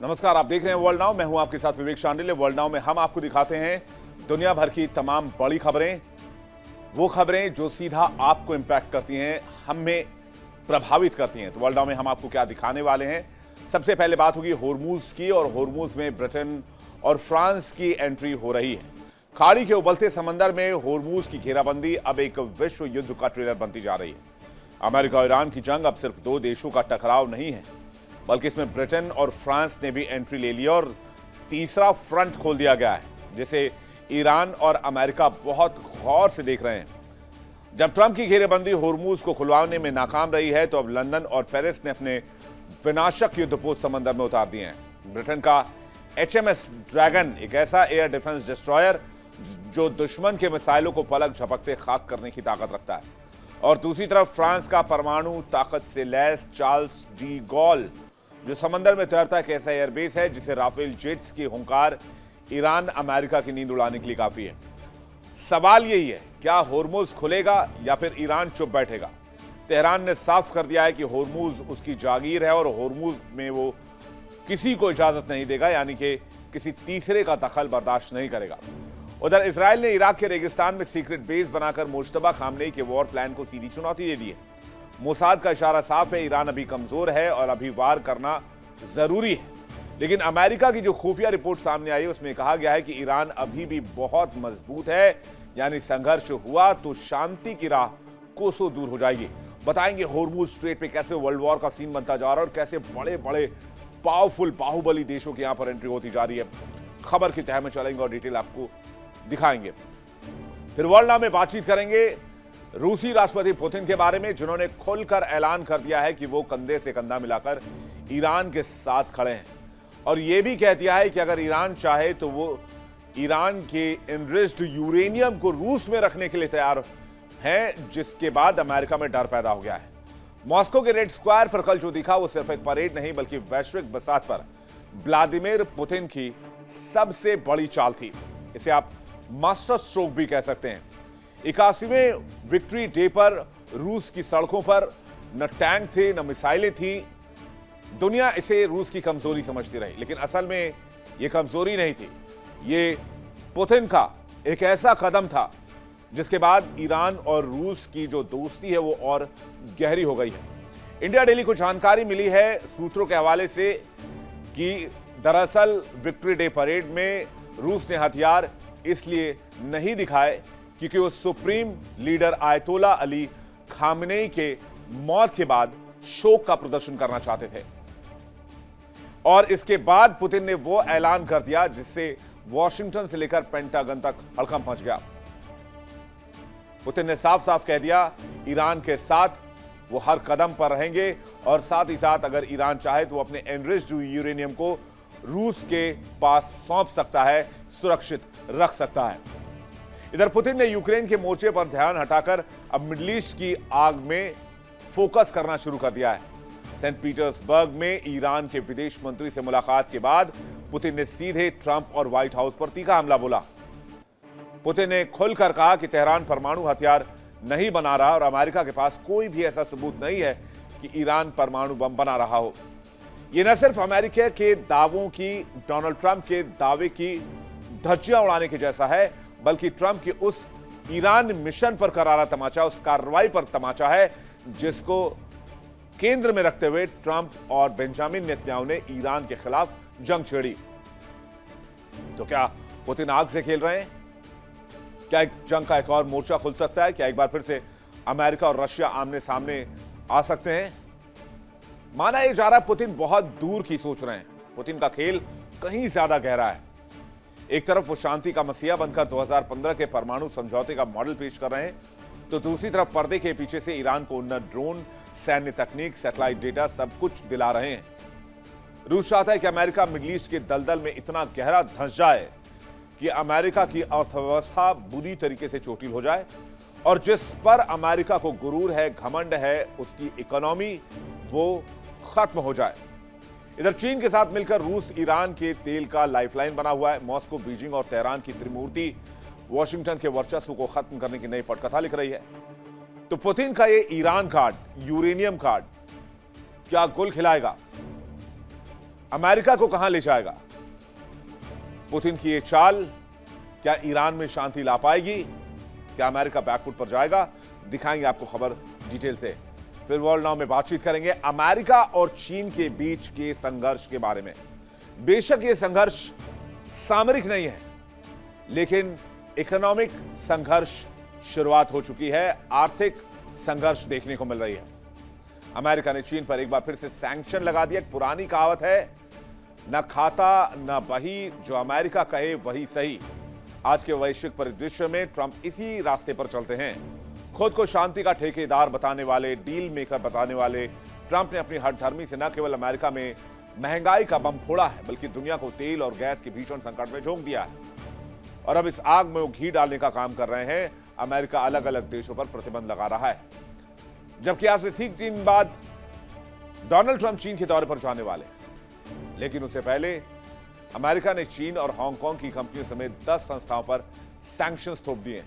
नमस्कार, आप देख रहे हैं वर्ल्ड नाउ। मैं हूं आपके साथ विवेक शांडिल्य। वर्ल्ड नाउ में हम आपको दिखाते हैं दुनिया भर की तमाम बड़ी खबरें, वो खबरें जो सीधा आपको इंपैक्ट करती हैं, हमें प्रभावित करती हैं। तो वर्ल्ड नाउ में हम आपको क्या दिखाने वाले हैं। सबसे पहले बात होगी होर्मुज की, और होर्मुज में ब्रिटेन और फ्रांस की एंट्री हो रही है। खाड़ी के उबलते समंदर में होर्मुज की घेराबंदी अब एक विश्व युद्ध का ट्रेलर बनती जा रही है। अमेरिका और ईरान की जंग अब सिर्फ दो देशों का टकराव नहीं है, बल्कि इसमें ब्रिटेन और फ्रांस ने भी एंट्री ले ली और तीसरा फ्रंट खोल दिया गया है, जिसे ईरान और अमेरिका बहुत गौर से देख रहे हैं। जब ट्रंप की घेरेबंदी होर्मुज को खुलवाने में नाकाम रही है, तो अब लंदन और पेरिस ने अपने विनाशक युद्धपोत समंदर में उतार दिए हैं। ब्रिटेन का HMS ड्रैगन एक ऐसा एयर डिफेंस डिस्ट्रॉयर जो दुश्मन के मिसाइलों को पलक झपकते खाक करने की ताकत रखता है, और दूसरी तरफ फ्रांस का परमाणु ताकत से लैस चार्ल्स डी गॉल जो समंदर में तैरता एक ऐसा एयरबेस है जिसे राफेल जेट्स की हुंकार ईरान अमेरिका की नींद उड़ाने के लिए काफी है। सवाल यही है, क्या होर्मुज खुलेगा या फिर ईरान चुप बैठेगा? तेहरान ने साफ कर दिया है कि होर्मुज उसकी जागीर है और होर्मुज में वो किसी को इजाजत नहीं देगा, यानी कि किसी तीसरे का दखल बर्दाश्त नहीं करेगा। उधर इजरायल ने इराक के रेगिस्तान में सीक्रेट बेस बनाकर मुश्तबा खामनेई के वॉर प्लान को सीधी चुनौती दे दी है। मोसाद का इशारा साफ है, ईरान अभी कमजोर है और अभी वार करना जरूरी है। लेकिन अमेरिका की जो खुफिया रिपोर्ट सामने आई, उसमें कहा गया है कि ईरान अभी भी बहुत मजबूत है, यानी संघर्ष हुआ तो शांति की राह कोसों दूर हो जाएगी। बताएंगे होर्मुज स्ट्रेट पे कैसे वर्ल्ड वॉर का सीन बनता जा रहा है और कैसे बड़े बड़े पावरफुल बाहुबली देशों की यहां पर एंट्री होती जा रही है। खबर की तह में चलेंगे और डिटेल आपको दिखाएंगे। फिर वर्ल्ड नाउ में बातचीत करेंगे रूसी राष्ट्रपति पुतिन के बारे में, जिन्होंने खुलकर ऐलान कर दिया है कि वो कंधे से कंधा मिलाकर ईरान के साथ खड़े हैं, और यह भी कह दिया है कि अगर ईरान चाहे तो वो ईरान के एनरिच्ड यूरेनियम को रूस में रखने के लिए तैयार हैं, जिसके बाद अमेरिका में डर पैदा हो गया है। मॉस्को के रेड स्क्वायर पर कल जो दिखा वो सिर्फ एक परेड नहीं, बल्कि वैश्विक बसात पर व्लादिमीर पुतिन की सबसे बड़ी चाल थी। इसे आप मास्टर स्ट्रोक भी कह सकते हैं। 81वें विक्ट्री डे पर रूस की सड़कों पर न टैंक थे न मिसाइलें थी। दुनिया इसे रूस की कमजोरी समझती रही, लेकिन असल में यह कमजोरी नहीं थी, ये पुतिन का एक ऐसा कदम था जिसके बाद ईरान और रूस की जो दोस्ती है वो और गहरी हो गई है। इंडिया डेली को जानकारी मिली है सूत्रों के हवाले से कि दरअसल विक्ट्री डे परेड में रूस ने हथियार इसलिए नहीं दिखाए क्योंकि वो सुप्रीम लीडर आयतोला अली खामनेई के मौत के बाद शोक का प्रदर्शन करना चाहते थे, और इसके बाद पुतिन ने वो ऐलान कर दिया जिससे वॉशिंगटन से लेकर पेंटागन तक हड़कंप मच गया। पुतिन ने साफ साफ कह दिया ईरान के साथ वो हर कदम पर रहेंगे, और साथ ही साथ अगर ईरान चाहे तो वो अपने एनरिच्ड यूरेनियम को रूस के पास सौंप सकता है, सुरक्षित रख सकता है। इधर पुतिन ने यूक्रेन के मोर्चे पर ध्यान हटाकर अब मिडिल ईस्ट की आग में फोकस करना शुरू कर दिया है। सेंट पीटर्सबर्ग में ईरान के विदेश मंत्री से मुलाकात के बाद पुतिन ने सीधे ट्रंप और व्हाइट हाउस पर तीखा हमला बोला। पुतिन ने खुलकर कहा कि तेहरान परमाणु हथियार नहीं बना रहा और अमेरिका के पास कोई भी ऐसा सबूत नहीं है कि ईरान परमाणु बम बना रहा हो। यह न सिर्फ अमेरिका के दावों की, डोनाल्ड ट्रंप के दावे की धज्जियां उड़ाने के जैसा है, बल्कि ट्रंप के उस ईरान मिशन पर करारा तमाचा, उस कार्रवाई पर तमाचा है जिसको केंद्र में रखते हुए ट्रंप और बेंजामिन नेतन्याहू ने ईरान के खिलाफ जंग छेड़ी। तो क्या पुतिन आग से खेल रहे हैं? क्या एक जंग का एक और मोर्चा खुल सकता है? क्या एक बार फिर से अमेरिका और रशिया आमने सामने आ सकते हैं? माना यह जा रहा है पुतिन बहुत दूर की सोच रहे हैं। पुतिन का खेल कहीं ज्यादा गहरा है। एक तरफ वो शांति का मसीहा बनकर 2015 के परमाणु समझौते का मॉडल पेश कर रहे हैं, तो दूसरी तरफ पर्दे के पीछे से ईरान को उन्नत ड्रोन, सैन्य तकनीक, सैटेलाइट डेटा सब कुछ दिला रहे हैं। रूस चाहता है कि अमेरिका मिडिल ईस्ट के दलदल में इतना गहरा धंस जाए कि अमेरिका की अर्थव्यवस्था बुरी तरीके से चोटिल हो जाए, और जिस पर अमेरिका को गुरूर है, घमंड है, उसकी इकोनॉमी वो खत्म हो जाए। इधर चीन के साथ मिलकर रूस ईरान के तेल का लाइफलाइन बना हुआ है। मॉस्को, बीजिंग और तेहरान की त्रिमूर्ति वॉशिंगटन के वर्चस्व को खत्म करने की नई पटकथा लिख रही है। तो पुतिन का ये ईरान कार्ड, यूरेनियम कार्ड, क्या गुल खिलाएगा? अमेरिका को कहां ले जाएगा? पुतिन की ये चाल क्या ईरान में शांति ला पाएगी? क्या अमेरिका बैकफुट पर जाएगा? दिखाएंगे आपको खबर डिटेल से। फिर वर्ल्ड नाउ में बातचीत करेंगे अमेरिका और चीन के बीच के संघर्ष के बारे में। बेशक ये संघर्ष सामरिक नहीं है, लेकिन इकोनॉमिक संघर्ष शुरुआत हो चुकी है। आर्थिक संघर्ष देखने को मिल रही है। अमेरिका ने चीन पर एक बार फिर से सैंक्शन लगा दिया। एक पुरानी कहावत है, न खाता न बही, जो अमेरिका कहे वही सही। आज के वैश्विक परिदृश्य में ट्रंप इसी रास्ते पर चलते हैं। खुद को शांति का ठेकेदार बताने वाले, डील मेकर बताने वाले ट्रंप ने अपनी हठधर्मी से न केवल अमेरिका में महंगाई का बम फोड़ा है, बल्कि दुनिया को तेल और गैस के भीषण संकट में झोंक दिया है। और अब इस आग में वो घी डालने का काम कर रहे हैं। अमेरिका अलग अलग देशों पर प्रतिबंध लगा रहा है, जबकि आज से ठीक 3 दिन बाद डोनाल्ड ट्रंप चीन के दौरे पर जाने वाले। लेकिन उससे पहले अमेरिका ने चीन और हांगकांग की कंपनियों समेत 10 संस्थाओं पर सैंक्शंस थोप दिए।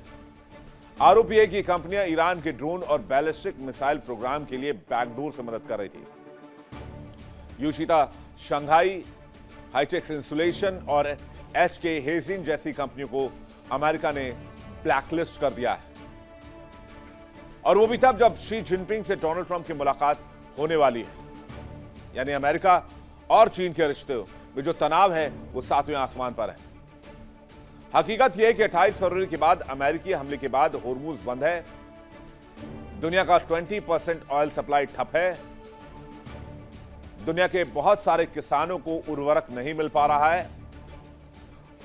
आरोप है कि कंपनियां ईरान के ड्रोन और बैलिस्टिक मिसाइल प्रोग्राम के लिए बैकडोर से मदद कर रही थी। योशिता शंघाई, हाईटेक्स इंसुलेशन और एचके हेजिंग जैसी कंपनियों को अमेरिका ने ब्लैकलिस्ट कर दिया है। और वो भी तब जब शी जिनपिंग से डोनाल्ड ट्रंप की मुलाकात होने वाली है। यानी अमेरिका और चीन के रिश्ते में जो तनाव है वो 7वें आसमान पर है। हकीकत यह है कि 28 फरवरी के बाद अमेरिकी हमले के बाद होर्मुज बंद है। दुनिया का 20% ऑयल सप्लाई ठप है। दुनिया के बहुत सारे किसानों को उर्वरक नहीं मिल पा रहा है।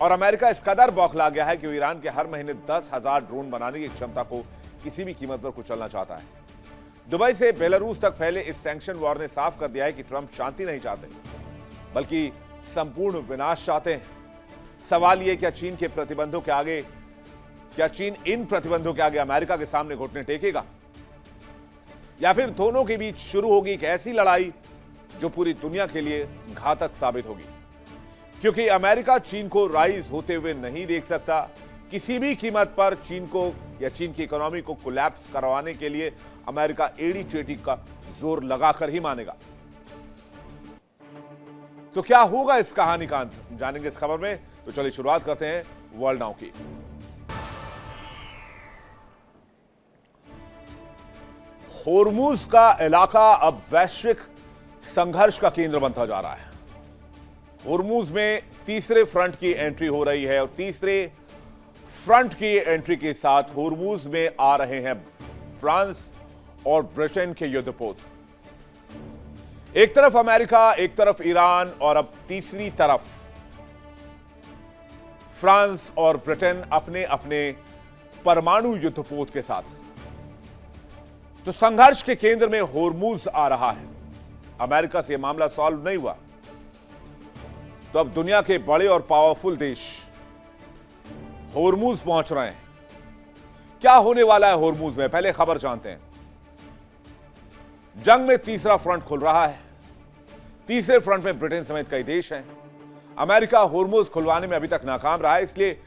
और अमेरिका इस कदर बौखला गया है कि वो ईरान के हर महीने 10,000 ड्रोन बनाने की क्षमता को किसी भी कीमत पर कुचलना चाहता है। दुबई से बेलारूस तक फैले इस सैंक्शन वॉर ने साफ कर दिया है कि ट्रंप शांति नहीं चाहते, बल्कि संपूर्ण विनाश चाहते हैं। सवाल यह, क्या चीन इन प्रतिबंधों के आगे अमेरिका के सामने घुटने टेकेगा, या फिर दोनों के बीच शुरू होगी एक ऐसी लड़ाई जो पूरी दुनिया के लिए घातक साबित होगी? क्योंकि अमेरिका चीन को राइज होते हुए नहीं देख सकता। किसी भी कीमत पर चीन को या चीन की इकोनॉमी को कोलैप्स करवाने के लिए अमेरिका एड़ी चेटी का जोर लगाकर ही मानेगा। तो क्या होगा इस कहानी का अंत, जानेंगे इस खबर में। तो चलिए शुरुआत करते हैं वर्ल्ड नाउ की। होर्मुज का इलाका अब वैश्विक संघर्ष का केंद्र बनता जा रहा है। होर्मुज में तीसरे फ्रंट की एंट्री हो रही है और तीसरे फ्रंट की एंट्री के साथ होर्मुज में आ रहे हैं फ्रांस और ब्रिटेन के युद्धपोत। एक तरफ अमेरिका, एक तरफ ईरान और अब तीसरी तरफ फ्रांस और ब्रिटेन अपने अपने परमाणु युद्धपोत के साथ। तो संघर्ष के केंद्र में होर्मुज आ रहा है। अमेरिका से यह मामला सॉल्व नहीं हुआ तो अब दुनिया के बड़े और पावरफुल देश होर्मुज पहुंच रहे हैं। क्या होने वाला है होर्मुज में, पहले खबर जानते हैं। जंग में तीसरा फ्रंट खुल रहा है। तीसरे फ्रंट में ब्रिटेन समेत कई देश हैं। अमेरिका होर्मुज खुलवाने में अभी तक नाकाम रहा है, इसलिए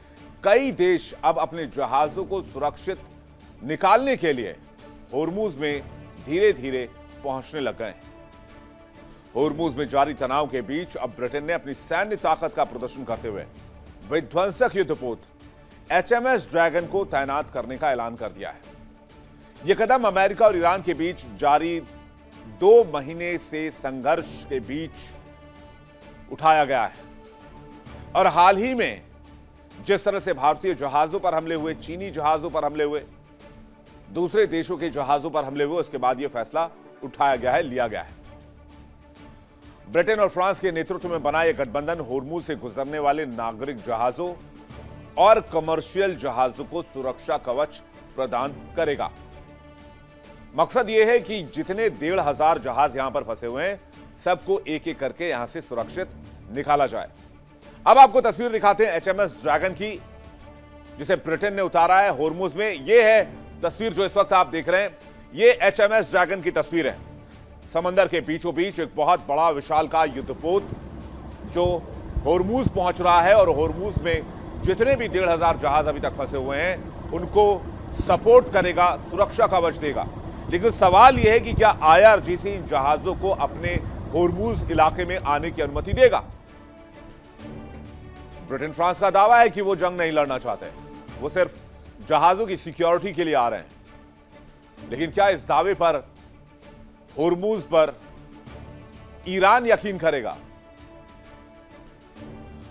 कई देश अब अपने जहाजों को सुरक्षित निकालने के लिए होर्मुज में धीरे धीरे पहुंचने लग गए हैं। होर्मुज में जारी तनाव के बीच अब ब्रिटेन ने अपनी सैन्य ताकत का प्रदर्शन करते हुए विध्वंसक युद्धपोत HMS ड्रैगन को तैनात करने का ऐलान कर दिया है। यह कदम अमेरिका और ईरान के बीच जारी 2 महीने से संघर्ष के बीच उठाया गया है। और हाल ही में जिस तरह से भारतीय जहाजों पर हमले हुए, चीनी जहाजों पर हमले हुए, दूसरे देशों के जहाजों पर हमले हुए, उसके बाद यह फैसला उठाया गया है, लिया गया है। ब्रिटेन और फ्रांस के नेतृत्व में बना यह गठबंधन होर्मुज से गुजरने वाले नागरिक जहाजों और कमर्शियल जहाजों को सुरक्षा कवच प्रदान करेगा। मकसद यह है कि जितने 1,500 जहाज यहां पर फंसे हुए हैं, सबको एक एक करके यहां से सुरक्षित निकाला जाए। अब आपको तस्वीर दिखाते हैं HMS ड्रैगन की, जिसे ब्रिटेन ने उतारा है होर्मुज में। यह है तस्वीर जो इस वक्त आप देख रहे हैं। यह HMS ड्रैगन की तस्वीर है। समंदर के बीचों बीच एक बहुत बड़ा विशालकाय युद्धपोत जो होर्मुज पहुंच रहा है और होर्मुज में जितने भी 1,500 जहाज अभी तक फंसे हुए हैं उनको सपोर्ट करेगा, सुरक्षा कवच देगा। लेकिन सवाल यह है कि क्या IRGC इन जहाजों को अपने होर्मुज इलाके में आने की अनुमति देगा। ब्रिटेन फ्रांस का दावा है कि वो जंग नहीं लड़ना चाहते, वो सिर्फ जहाजों की सिक्योरिटी के लिए आ रहे हैं। लेकिन क्या इस दावे पर, होर्मुज पर ईरान यकीन करेगा?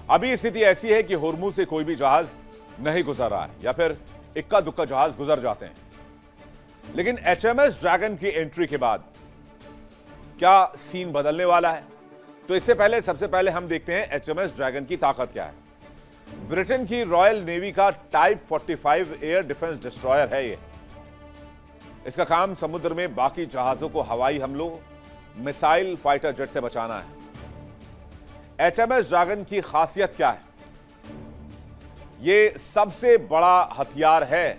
अभी स्थिति ऐसी है कि होर्मुज से कोई भी जहाज नहीं गुजर रहा है या फिर इक्का दुक्का जहाज गुजर जाते हैं। लेकिन एचएमएस ड्रैगन की एंट्री के बाद क्या सीन बदलने वाला है? तो इससे पहले सबसे पहले हम देखते हैं एचएमएस ड्रैगन की ताकत क्या है। ब्रिटेन की रॉयल नेवी का टाइप 45 एयर डिफेंस डिस्ट्रॉयर है ये। इसका काम समुद्र में बाकी जहाजों को हवाई हमलों, मिसाइल, फाइटर जेट से बचाना है। एचएमएस ड्रैगन की खासियत क्या है? ये सबसे बड़ा हथियार है,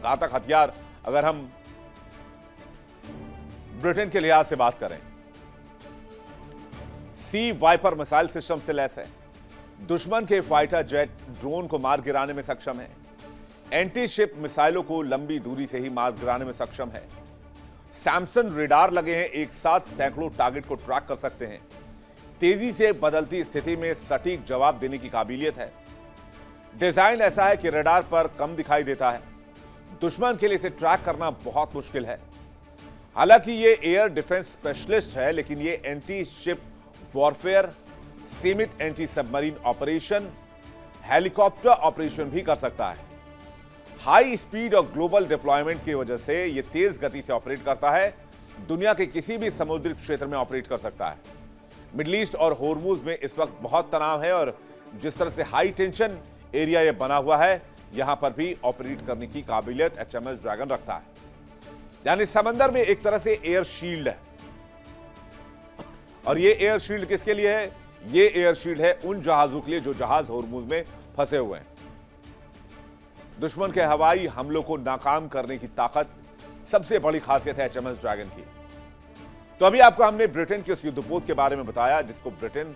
घातक हथियार, अगर हम ब्रिटेन के लिहाज से बात करें। सी वाइपर मिसाइल सिस्टम से लैस है, दुश्मन के फाइटर जेट, ड्रोन को मार गिराने में सक्षम है, एंटी शिप मिसाइलों को लंबी दूरी से ही मार गिराने में सक्षम है। सैमसन रेडार लगे हैं, एक साथ सैकड़ों टारगेट को ट्रैक कर सकते हैं। तेजी से बदलती स्थिति में सटीक जवाब देने की काबिलियत है। डिजाइन ऐसा है कि रेडार पर कम दिखाई देता है, दुश्मन के लिए इसे ट्रैक करना बहुत मुश्किल है। हालांकि ये एयर डिफेंस स्पेशलिस्ट है, लेकिन ये एंटी शिप वॉरफेयर, सीमित anti submarine operation, helicopter operation भी कर सकता है। हाई स्पीड और ग्लोबल डिप्लॉयमेंट की वजह से यह तेज गति से ऑपरेट करता है, दुनिया के किसी भी समुद्री क्षेत्र में ऑपरेट कर सकता है। मिडिल ईस्ट और होर्मुज में इस वक्त बहुत तनाव है और जिस तरह से हाई टेंशन एरिया यह बना हुआ है, यहां पर भी ऑपरेट करने की काबिलियत एचएमएस ड्रैगन रखता है। यानी समंदर में एक तरह से एयर शील्ड है। और ये एयर शील्ड किसके लिए है? ये एयर शील्ड है उन जहाजों के लिए जो जहाज होर्मुज में फंसे हुए हैं। दुश्मन के हवाई हमलों को नाकाम करने की ताकत सबसे बड़ी खासियत है एचएमएस ड्रैगन की। तो अभी आपको हमने ब्रिटेन के उस युद्धपोत के बारे में बताया जिसको ब्रिटेन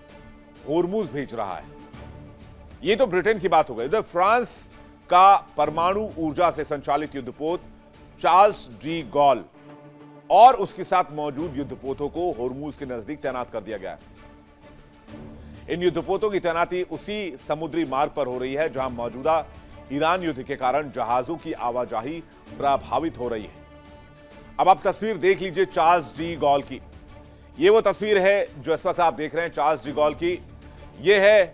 होर्मुज भेज रहा है। ये तो ब्रिटेन की बात हो गई। इधर फ्रांस का परमाणु ऊर्जा से संचालित युद्धपोत चार्ल्स डी गॉल और उसके साथ मौजूद युद्धपोतों को होर्मुज के नजदीक तैनात कर दिया गया है। इन युद्धपोतों की तैनाती उसी समुद्री मार्ग पर हो रही है जहां मौजूदा ईरान युद्ध के कारण जहाजों की आवाजाही प्रभावित हो रही है। अब आप तस्वीर देख लीजिए चार्ल्स डी गॉल की। ये वो तस्वीर है जो इस वक्त आप देख रहे हैं चार्ल्स डी गॉल की। ये है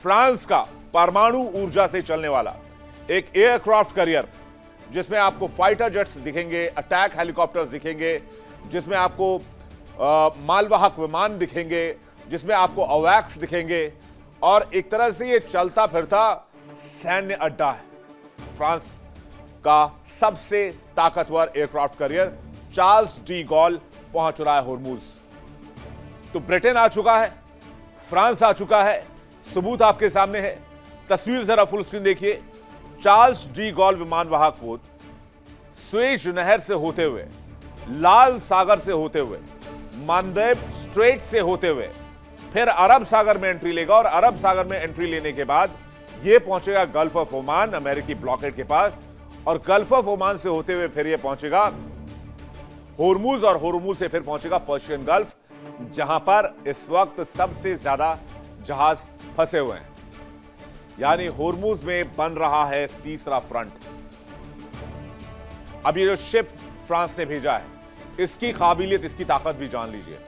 फ्रांस का परमाणु ऊर्जा से चलने वाला एक एयरक्राफ्ट कैरियर, जिसमें आपको फाइटर जेट्स दिखेंगे, अटैक हेलीकॉप्टर्स दिखेंगे, जिसमें आपको मालवाहक विमान दिखेंगे, जिसमें आपको अवैक्स दिखेंगे और एक तरह से ये चलता फिरता सैन्य अड्डा है। फ्रांस का सबसे ताकतवर aircraft carrier Charles de Gaulle पहुंच रहा है होर्मुज। तो ब्रिटेन आ चुका है, फ्रांस आ चुका है, सबूत आपके सामने है। तस्वीर जरा फुल स्क्रीन देखिए। चार्ल्स डी गॉल विमान वाहक पोत स्वेज नहर से होते हुए, लाल सागर से होते हुए, मालदीव स्ट्रेट से होते हुए फिर अरब सागर में एंट्री लेगा और अरब सागर में एंट्री लेने के बाद यह पहुंचेगा गल्फ ऑफ ओमान, अमेरिकी ब्लॉकेड के पास, और गल्फ ऑफ ओमान से होते हुए फिर यह पहुंचेगा होर्मुज और होर्मुज से फिर पहुंचेगा पर्शियन गल्फ, जहां पर इस वक्त सबसे ज्यादा जहाज फंसे हुए हैं। यानी होर्मुज में बन रहा है तीसरा फ्रंट। अब ये जो शिप फ्रांस ने भेजा है, इसकी काबिलियत, इसकी ताकत भी जान लीजिए।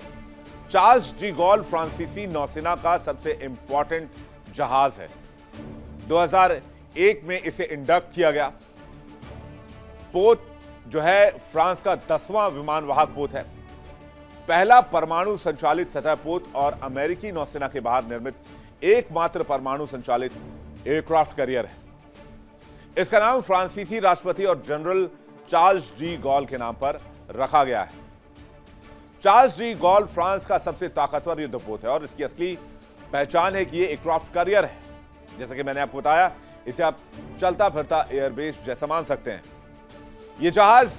चार्ल्स डी गॉल फ्रांसीसी नौसेना का सबसे इंपॉर्टेंट जहाज है। 2001 में इसे इंडक्ट किया गया। पोत जो है फ्रांस का 10वां विमान वाहक पोत है, पहला परमाणु संचालित सतह पोत और अमेरिकी नौसेना के बाहर निर्मित एकमात्र परमाणु संचालित एयरक्राफ्ट कैरियर है। इसका नाम फ्रांसीसी राष्ट्रपति और जनरल चार्ल्स डी गॉल के नाम पर रखा गया है। चार्ल्स डी गॉल फ्रांस का सबसे ताकतवर युद्धपोत है और इसकी असली पहचान है कि यह एयरक्राफ्ट कैरियर है। जैसा कि मैंने आपको बताया, इसे आप चलता फिरता एयरबेस जैसा मान सकते हैं। यह जहाज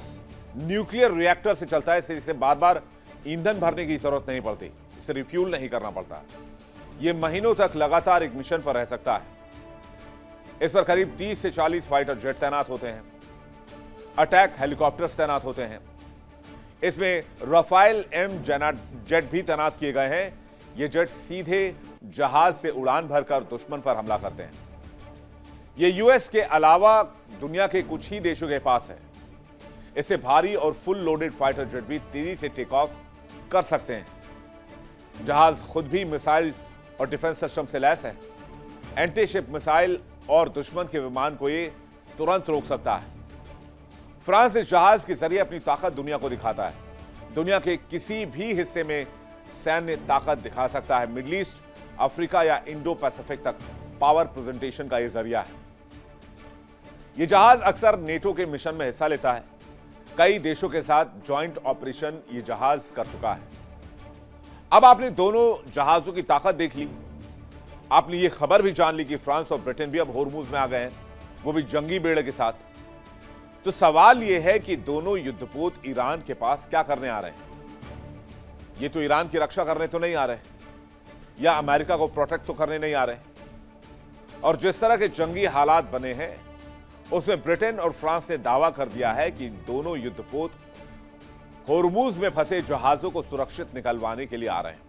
न्यूक्लियर रिएक्टर से चलता है, इसे बार बार ईंधन भरने की जरूरत नहीं पड़ती, इसे रिफ्यूल नहीं करना पड़ता। यह महीनों तक लगातार एक मिशन पर रह सकता है। इस पर करीब 30 से 40 फाइटर जेट तैनात होते हैं, अटैक हेलीकॉप्टर्स तैनात होते हैं। इसमें राफेल एम जेट भी तैनात किए गए हैं। ये जेट सीधे जहाज से उड़ान भरकर दुश्मन पर हमला करते हैं। ये यूएस के अलावा दुनिया के कुछ ही देशों के पास है। इससे भारी और फुल लोडेड फाइटर जेट भी तेजी से टेक ऑफ कर सकते हैं। जहाज खुद भी मिसाइल और डिफेंस सिस्टम से लैस है। एंटी शिप मिसाइल और दुश्मन के विमान को ये तुरंत रोक सकता है। फ्रांस इस जहाज के जरिए अपनी ताकत दुनिया को दिखाता है। दुनिया के किसी भी हिस्से में सैन्य ताकत दिखा सकता है। मिडिल ईस्ट, अफ्रीका या इंडो पैसिफिक तक पावर प्रेजेंटेशन का यह जरिया है। यह जहाज अक्सर नेटो के मिशन में हिस्सा लेता है। कई देशों के साथ जॉइंट ऑपरेशन यह जहाज कर चुका है। अब आपने दोनों जहाजों की ताकत देख ली। आपने ये खबर भी जान ली कि फ्रांस और ब्रिटेन भी अब होर्मुज में आ गए हैं, वो भी जंगी बेड़े के साथ। तो सवाल यह है कि दोनों युद्धपोत ईरान के पास क्या करने आ रहे हैं? ये तो ईरान की रक्षा करने तो नहीं आ रहे, या अमेरिका को प्रोटेक्ट तो करने नहीं आ रहे। और जिस तरह के जंगी हालात बने हैं, उसमें ब्रिटेन और फ्रांस ने दावा कर दिया है कि दोनों युद्धपोत होर्मुज में फंसे जहाजों को सुरक्षित निकलवाने के लिए आ रहे हैं।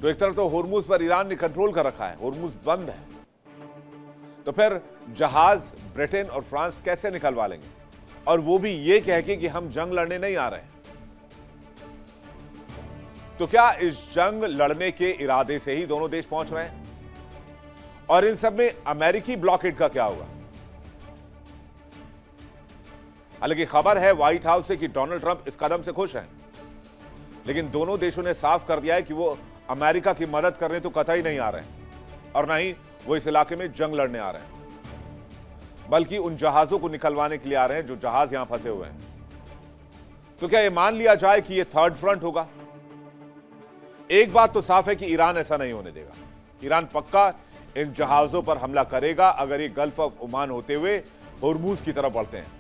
तो एक तरफ तो होर्मुज पर ईरान ने कंट्रोल कर रखा है, होर्मुज बंद है, तो फिर जहाज ब्रिटेन और फ्रांस कैसे निकलवा लेंगे? और वो भी ये कह के कि हम जंग लड़ने नहीं आ रहे। तो क्या इस जंग लड़ने के इरादे से ही दोनों देश पहुंच रहे हैं? और इन सब में अमेरिकी ब्लॉकेड का क्या होगा? हालांकि खबर है व्हाइट हाउस से कि डोनाल्ड ट्रंप इस कदम से खुश हैं, लेकिन दोनों देशों ने साफ कर दिया है कि वो अमेरिका की मदद करने तो कतई नहीं आ रहे हैं, और ना ही वो इस इलाके में जंग लड़ने आ रहे हैं, बल्कि उन जहाजों को निकलवाने के लिए आ रहे हैं जो जहाज यहां फंसे हुए हैं। तो क्या यह मान लिया जाए कि यह थर्ड फ्रंट होगा? एक बात तो साफ है कि ईरान ऐसा नहीं होने देगा। ईरान पक्का इन जहाजों पर हमला करेगा अगर ये गल्फ ऑफ ओमान होते हुए होर्मुज की तरफ बढ़ते हैं,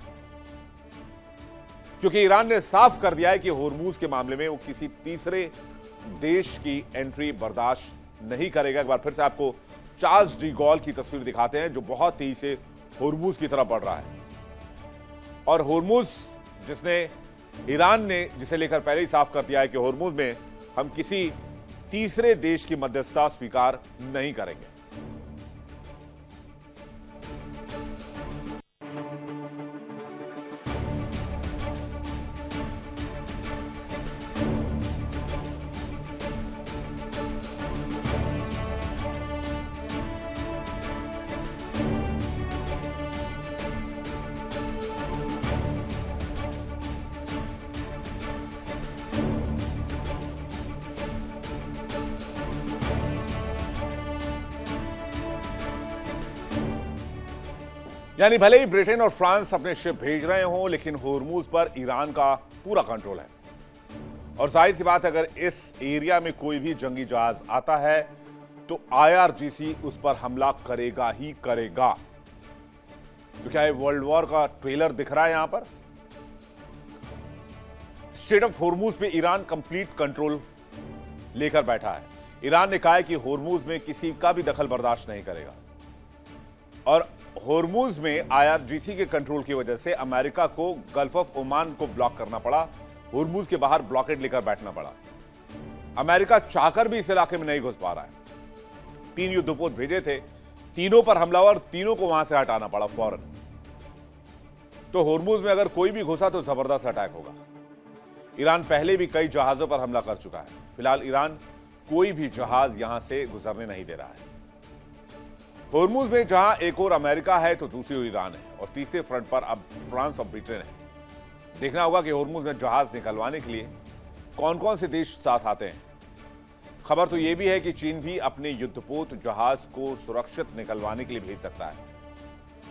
क्योंकि ईरान ने साफ कर दिया है कि होर्मुज के मामले में वो किसी तीसरे देश की एंट्री बर्दाश्त नहीं करेगा। एक बार फिर से आपको चार्ल्स डी गॉल की तस्वीर दिखाते हैं, जो बहुत तेजी से होर्मुज की तरफ बढ़ रहा है। और होर्मुज ईरान ने जिसे लेकर पहले ही साफ कर दिया है कि होर्मुज में हम किसी तीसरे देश की मध्यस्थता स्वीकार नहीं करेंगे। यानी भले ही ब्रिटेन और फ्रांस अपने शिप भेज रहे हों, लेकिन होर्मुज पर ईरान का पूरा कंट्रोल है। और जाहिर सी बात है, अगर इस एरिया में कोई भी जंगी जहाज आता है तो आईआरजीसी उस पर हमला करेगा ही करेगा। तो क्या ये वर्ल्ड वॉर का ट्रेलर दिख रहा है? यहां पर स्ट्रेट ऑफ होर्मुज पे ईरान कंप्लीट कंट्रोल लेकर बैठा है। ईरान ने कहा है कि होर्मुज में किसी का भी दखल बर्दाश्त नहीं करेगा। और होर्मुज में आईआरजीसी के कंट्रोल की वजह से अमेरिका को गल्फ ऑफ ओमान को ब्लॉक करना पड़ा, होर्मुज के बाहर ब्लॉकेड लेकर बैठना पड़ा। अमेरिका चाहकर भी इस इलाके में नहीं घुस पा रहा है। 3 युद्धपोत भेजे थे, तीनों पर हमला हुआ और तीनों को वहां से हटाना पड़ा फौरन। तो होर्मुज में अगर कोई भी घुसा तो जबरदस्त अटैक होगा। ईरान पहले भी कई जहाजों पर हमला कर चुका है। फिलहाल ईरान कोई भी जहाज यहां से गुजरने नहीं दे रहा है। होर्मुज में जहां एक और अमेरिका है तो दूसरी ओर ईरान है, और तीसरे फ्रंट पर अब फ्रांस और ब्रिटेन है। देखना होगा कि होर्मुज में जहाज निकलवाने के लिए कौन कौन से देश साथ आते हैं। खबर तो यह भी है कि चीन भी अपने युद्धपोत जहाज को सुरक्षित निकलवाने के लिए भेज सकता है।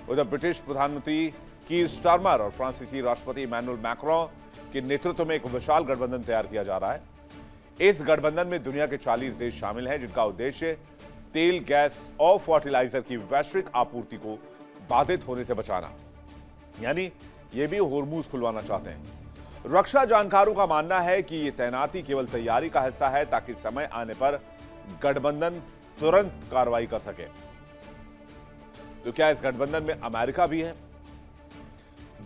उधर ब्रिटिश प्रधानमंत्री कीर स्टारमर और फ्रांसीसी राष्ट्रपति इमैनुअल मैक्रों के नेतृत्व में एक विशाल गठबंधन तैयार किया जा रहा है। इस गठबंधन में दुनिया के 40 देश शामिल हैं, जिनका उद्देश्य तेल, गैस और फर्टिलाइजर की वैश्विक आपूर्ति को बाधित होने से बचाना, यानी ये भी होर्मुज खुलवाना चाहते हैं। रक्षा जानकारों का मानना है कि यह तैनाती केवल तैयारी का हिस्सा है, ताकि समय आने पर गठबंधन तुरंत कार्रवाई कर सके। तो क्या इस गठबंधन में अमेरिका भी है?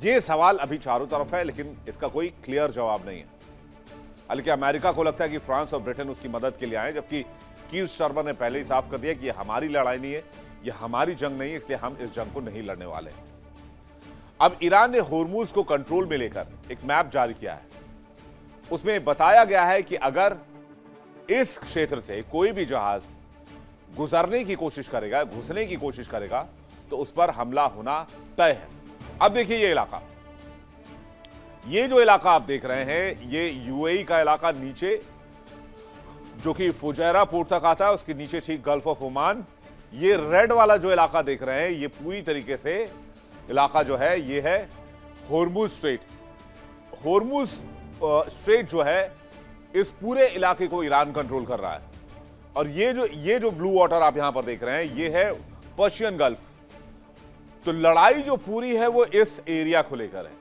ये सवाल अभी चारों तरफ है, लेकिन इसका कोई क्लियर जवाब नहीं है। हालांकि अमेरिका को लगता है कि फ्रांस और ब्रिटेन उसकी मदद के लिए आए, जबकि कीर स्टारमर ने पहले ही साफ कर दिया कि ये हमारी लड़ाई नहीं है, ये हमारी जंग नहीं है, इसलिए हम इस जंग को नहीं लड़ने वाले। अब ईरान ने होर्मुज को कंट्रोल में लेकर एक मैप जारी किया है। उसमें बताया गया है कि अगर इस क्षेत्र से कोई भी जहाज गुजरने की कोशिश करेगा, घुसने की कोशिश करेगा, तो उस पर हमला होना तय है। अब देखिए ये जो इलाका आप देख रहे हैं, ये यूएई का इलाका नीचे, जो कि फुजैरा पोर्ट तक आता है, उसके नीचे ठीक गल्फ ऑफ ओमान। ये रेड वाला जो इलाका देख रहे हैं, ये पूरी तरीके से इलाका जो है, ये है होर्मुज स्ट्रेट। होर्मुज स्ट्रेट जो है, इस पूरे इलाके को ईरान कंट्रोल कर रहा है। और ये जो ब्लू वाटर आप यहां पर देख रहे हैं, ये है पर्शियन गल्फ। तो लड़ाई जो पूरी है वो इस एरिया को लेकर है,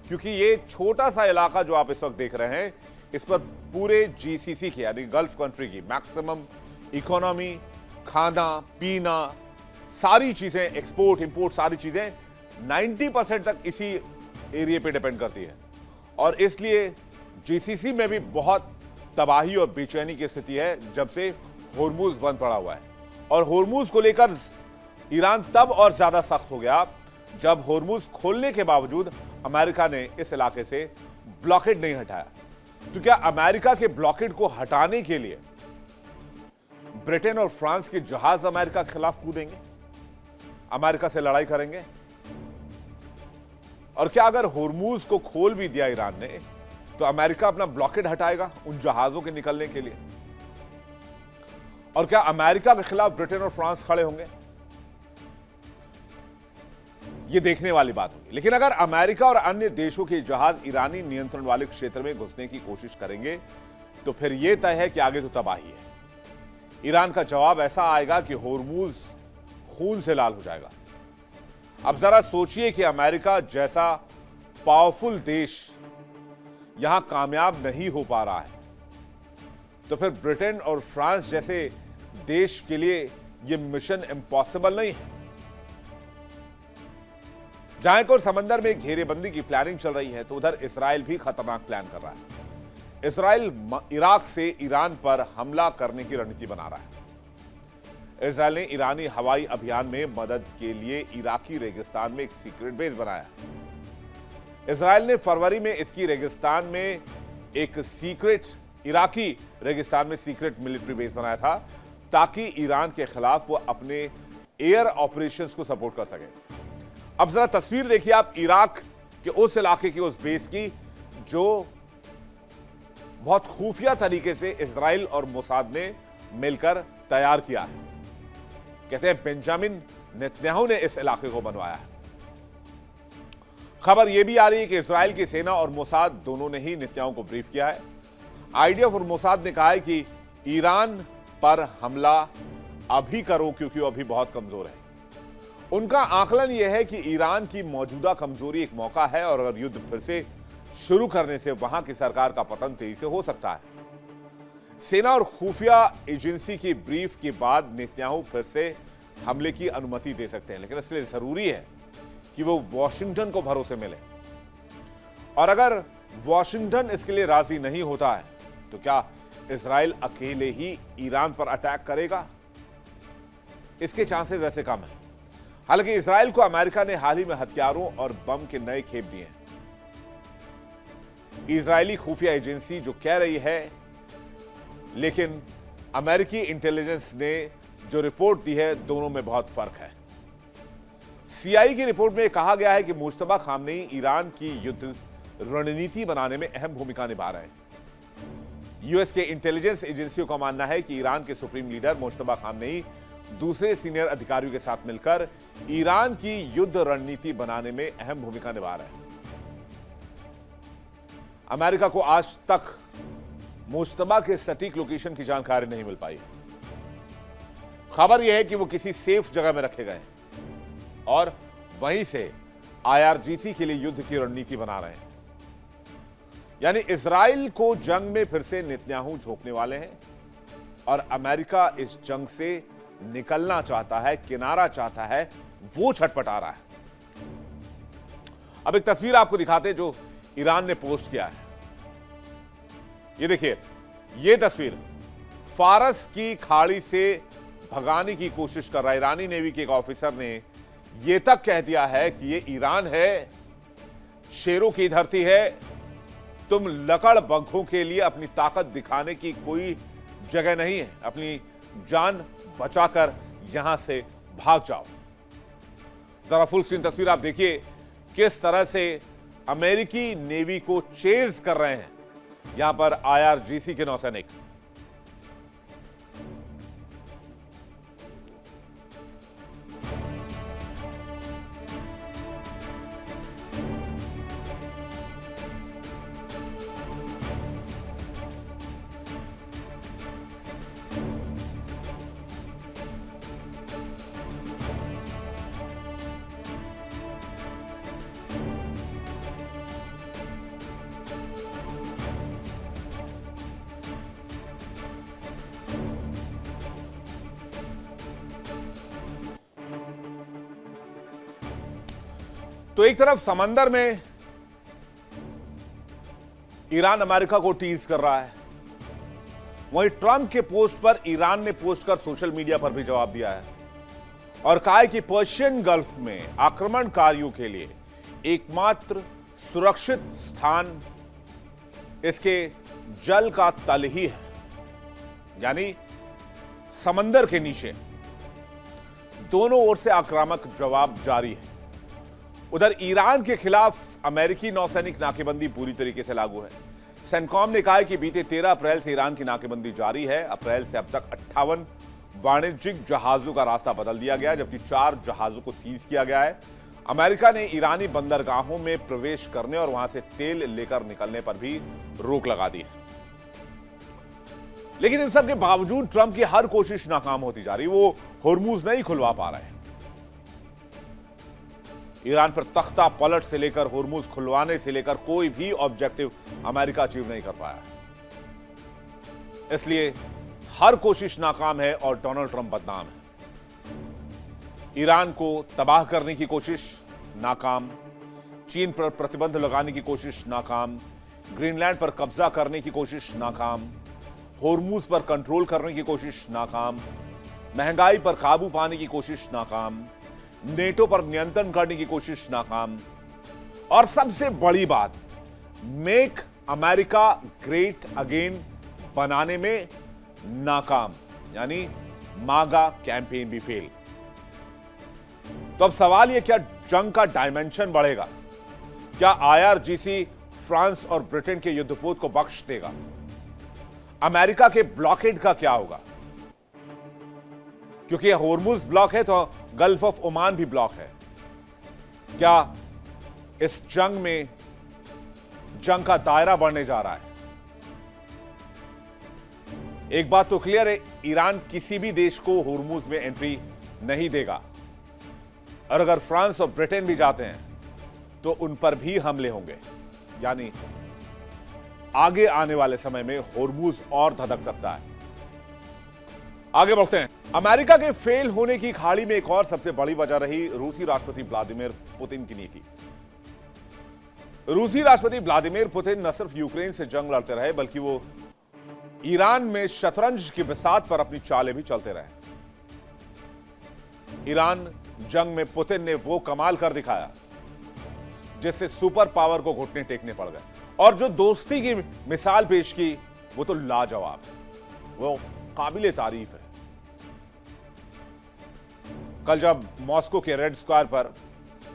क्योंकि ये छोटा सा इलाका जो आप इस वक्त देख रहे हैं, इस पर पूरे जीसीसी की यानी गल्फ कंट्री की मैक्सिमम इकोनॉमी, खाना पीना, सारी चीजें, एक्सपोर्ट इंपोर्ट, सारी चीजें 90% तक इसी एरिया पे डिपेंड करती है। और इसलिए जीसीसी में भी बहुत तबाही और बेचैनी की स्थिति है जब से होर्मुज बंद पड़ा हुआ है। और होर्मुज को लेकर ईरान तब और ज्यादा सख्त हो गया जब होर्मुज खोलने के बावजूद अमेरिका ने इस इलाके से ब्लॉकेड नहीं हटाया। तो क्या अमेरिका के ब्लॉकेड को हटाने के लिए ब्रिटेन और फ्रांस के जहाज अमेरिका के खिलाफ कूदेंगे, अमेरिका से लड़ाई करेंगे? और क्या अगर होर्मुज को खोल भी दिया ईरान ने, तो अमेरिका अपना ब्लॉकेड हटाएगा उन जहाजों के निकलने के लिए? और क्या अमेरिका के खिलाफ ब्रिटेन और फ्रांस खड़े होंगे? यह देखने वाली बात होगी। लेकिन अगर अमेरिका और अन्य देशों के जहाज ईरानी नियंत्रण वाले क्षेत्र में घुसने की कोशिश करेंगे, तो फिर यह तय है कि आगे तो तबाही है। ईरान का जवाब ऐसा आएगा कि होर्मुज खून से लाल हो जाएगा। अब जरा सोचिए कि अमेरिका जैसा पावरफुल देश यहां कामयाब नहीं हो पा रहा है, तो फिर ब्रिटेन और फ्रांस जैसे देश के लिए यह मिशन इम्पॉसिबल नहीं है। जहां एक और समंदर में घेरेबंदी की प्लानिंग चल रही है, तो उधर इसराइल भी खतरनाक प्लान कर रहा है। इसराइल इराक से ईरान पर हमला करने की रणनीति बना रहा है। इसराइल ने ईरानी हवाई अभियान में मदद के लिए इराकी रेगिस्तान में एक सीक्रेट बेस बनाया। इसराइल ने फरवरी में इसकी रेगिस्तान में एक इराकी रेगिस्तान में सीक्रेट मिलिट्री बेस बनाया था, ताकि ईरान के खिलाफ वो अपने एयर ऑपरेशंस को सपोर्ट कर सके। अब जरा तस्वीर देखिए आप इराक के उस इलाके की, उस बेस की, जो बहुत खुफिया तरीके से इजराइल और मोसाद ने मिलकर तैयार किया है। कहते हैं बेंजामिन नेतन्याहू ने इस इलाके को बनवाया है। खबर यह भी आ रही है कि इजराइल की सेना और मोसाद दोनों ने ही नेतन्याहू को ब्रीफ किया है। आईडीएफ और मोसाद ने कहा है कि ईरान पर हमला अभी करो, क्योंकि वो अभी बहुत कमजोर है। उनका आकलन यह है कि ईरान की मौजूदा कमजोरी एक मौका है, और अगर युद्ध फिर से शुरू करने से वहां की सरकार का पतन तेजी से हो सकता है। सेना और खुफिया एजेंसी की ब्रीफ के बाद नेतन्याहू फिर से हमले की अनुमति दे सकते हैं, लेकिन इसलिए जरूरी है कि वो वॉशिंगटन को भरोसे मिले। और अगर वॉशिंगटन इसके लिए राजी नहीं होता है, तो क्या इजराइल अकेले ही ईरान पर अटैक करेगा? इसके चांसेस वैसे कम है। हालांकि इजराइल को अमेरिका ने हाल ही में हथियारों और बम के नए खेप दिए हैं। इजरायली खुफिया एजेंसी जो कह रही है, लेकिन अमेरिकी इंटेलिजेंस ने जो रिपोर्ट दी है, दोनों में बहुत फर्क है। सीआई की रिपोर्ट में कहा गया है कि मुश्तबा खामनेई ईरान की युद्ध रणनीति बनाने में अहम भूमिका निभा रहे हैं। यूएस के इंटेलिजेंस एजेंसियों का मानना है कि ईरान के सुप्रीम लीडर मुश्तबा खामनेई दूसरे सीनियर अधिकारियों के साथ मिलकर ईरान की युद्ध रणनीति बनाने में अहम भूमिका निभा रहे हैं। अमेरिका को आज तक मुश्तबा के सटीक लोकेशन की जानकारी नहीं मिल पाई। खबर यह है कि वो किसी सेफ जगह में रखे गए और वहीं से आईआरजीसी के लिए युद्ध की रणनीति बना रहे हैं। यानी इजराइल को जंग में फिर से नेतन्याहू झोंकने वाले हैं, और अमेरिका इस जंग से निकलना चाहता है, किनारा चाहता है, वो छटपटा रहा है। अब एक तस्वीर आपको दिखाते हैं जो ईरान ने पोस्ट किया है। ये देखिए, ये तस्वीर फारस की खाड़ी से भगाने की कोशिश कर रहा है ईरानी नेवी के एक ऑफिसर ने यह तक कह दिया है कि ये ईरान है, शेरों की धरती है, तुम लकड़ बग्घों के लिए अपनी ताकत दिखाने की कोई जगह नहीं है, अपनी जान बचाकर यहां से भाग जाओ। जरा फुल स्क्रीन तस्वीर आप देखिए किस तरह से अमेरिकी नेवी को चेज कर रहे हैं यहां पर IRGC के नौसैनिक। तो एक तरफ समंदर में ईरान अमेरिका को टीज कर रहा है, वहीं ट्रंप के पोस्ट पर ईरान ने पोस्ट कर सोशल मीडिया पर भी जवाब दिया है और कहा है कि पर्शियन गल्फ में आक्रमणकारियों के लिए एकमात्र सुरक्षित स्थान इसके जल का तल ही है, यानी समंदर के नीचे। दोनों ओर से आक्रामक जवाब जारी है। उधर ईरान के खिलाफ अमेरिकी नौसैनिक नाकेबंदी पूरी तरीके से लागू है। सेंटकॉम ने कहा है कि बीते 13 अप्रैल से ईरान की नाकेबंदी जारी है। अप्रैल से अब तक 58 वाणिज्यिक जहाजों का रास्ता बदल दिया गया, जबकि 4 जहाजों को सीज किया गया है। अमेरिका ने ईरानी बंदरगाहों में प्रवेश करने और वहां से तेल लेकर निकलने पर भी रोक लगा दी है। लेकिन इन सब के बावजूद ट्रंप की हर कोशिश नाकाम होती जा रही। वो होर्मुज नहीं खुलवा पा रहे हैं। ईरान पर तख्ता पलट से लेकर होर्मुज खुलवाने से लेकर कोई भी ऑब्जेक्टिव अमेरिका अचीव नहीं कर पाया। इसलिए हर कोशिश नाकाम है और डोनाल्ड ट्रंप बदनाम है। ईरान को तबाह करने की कोशिश नाकाम, चीन पर प्रतिबंध लगाने की कोशिश नाकाम, ग्रीनलैंड पर कब्जा करने की कोशिश नाकाम, होर्मुज पर कंट्रोल करने की कोशिश नाकाम, महंगाई पर काबू पाने की कोशिश नाकाम, नेटो पर नियंत्रण करने की कोशिश नाकाम, और सबसे बड़ी बात, मेक अमेरिका ग्रेट अगेन बनाने में नाकाम, यानी मागा कैंपेन भी फेल। तो अब सवाल यह, क्या जंग का डायमेंशन बढ़ेगा? क्या IRGC फ्रांस और ब्रिटेन के युद्धपोत को बख्श देगा? अमेरिका के ब्लॉकेड का क्या होगा? क्योंकि होर्मुज ब्लॉक है तो गल्फ ऑफ ओमान भी ब्लॉक है। क्या इस जंग में जंग का दायरा बढ़ने जा रहा है? एक बात तो क्लियर है, ईरान किसी भी देश को होर्मुज में एंट्री नहीं देगा, और अगर फ्रांस और ब्रिटेन भी जाते हैं तो उन पर भी हमले होंगे। यानी आगे आने वाले समय में होर्मुज और धधक सकता है। आगे बढ़ते हैं। अमेरिका के फेल होने की खाड़ी में एक और सबसे बड़ी वजह रही रूसी राष्ट्रपति व्लादिमीर पुतिन की नीति। रूसी राष्ट्रपति व्लादिमीर पुतिन न सिर्फ यूक्रेन से जंग लड़ते रहे, बल्कि वो ईरान में शतरंज की बिसात पर अपनी चालें भी चलते रहे। ईरान जंग में पुतिन ने वो कमाल कर दिखाया जिससे सुपर पावर को घुटने टेकने पड़ गए, और जो दोस्ती की मिसाल पेश की वो तो लाजवाब है, वो काबिले तारीफ है। कल जब मॉस्को के रेड स्क्वायर पर,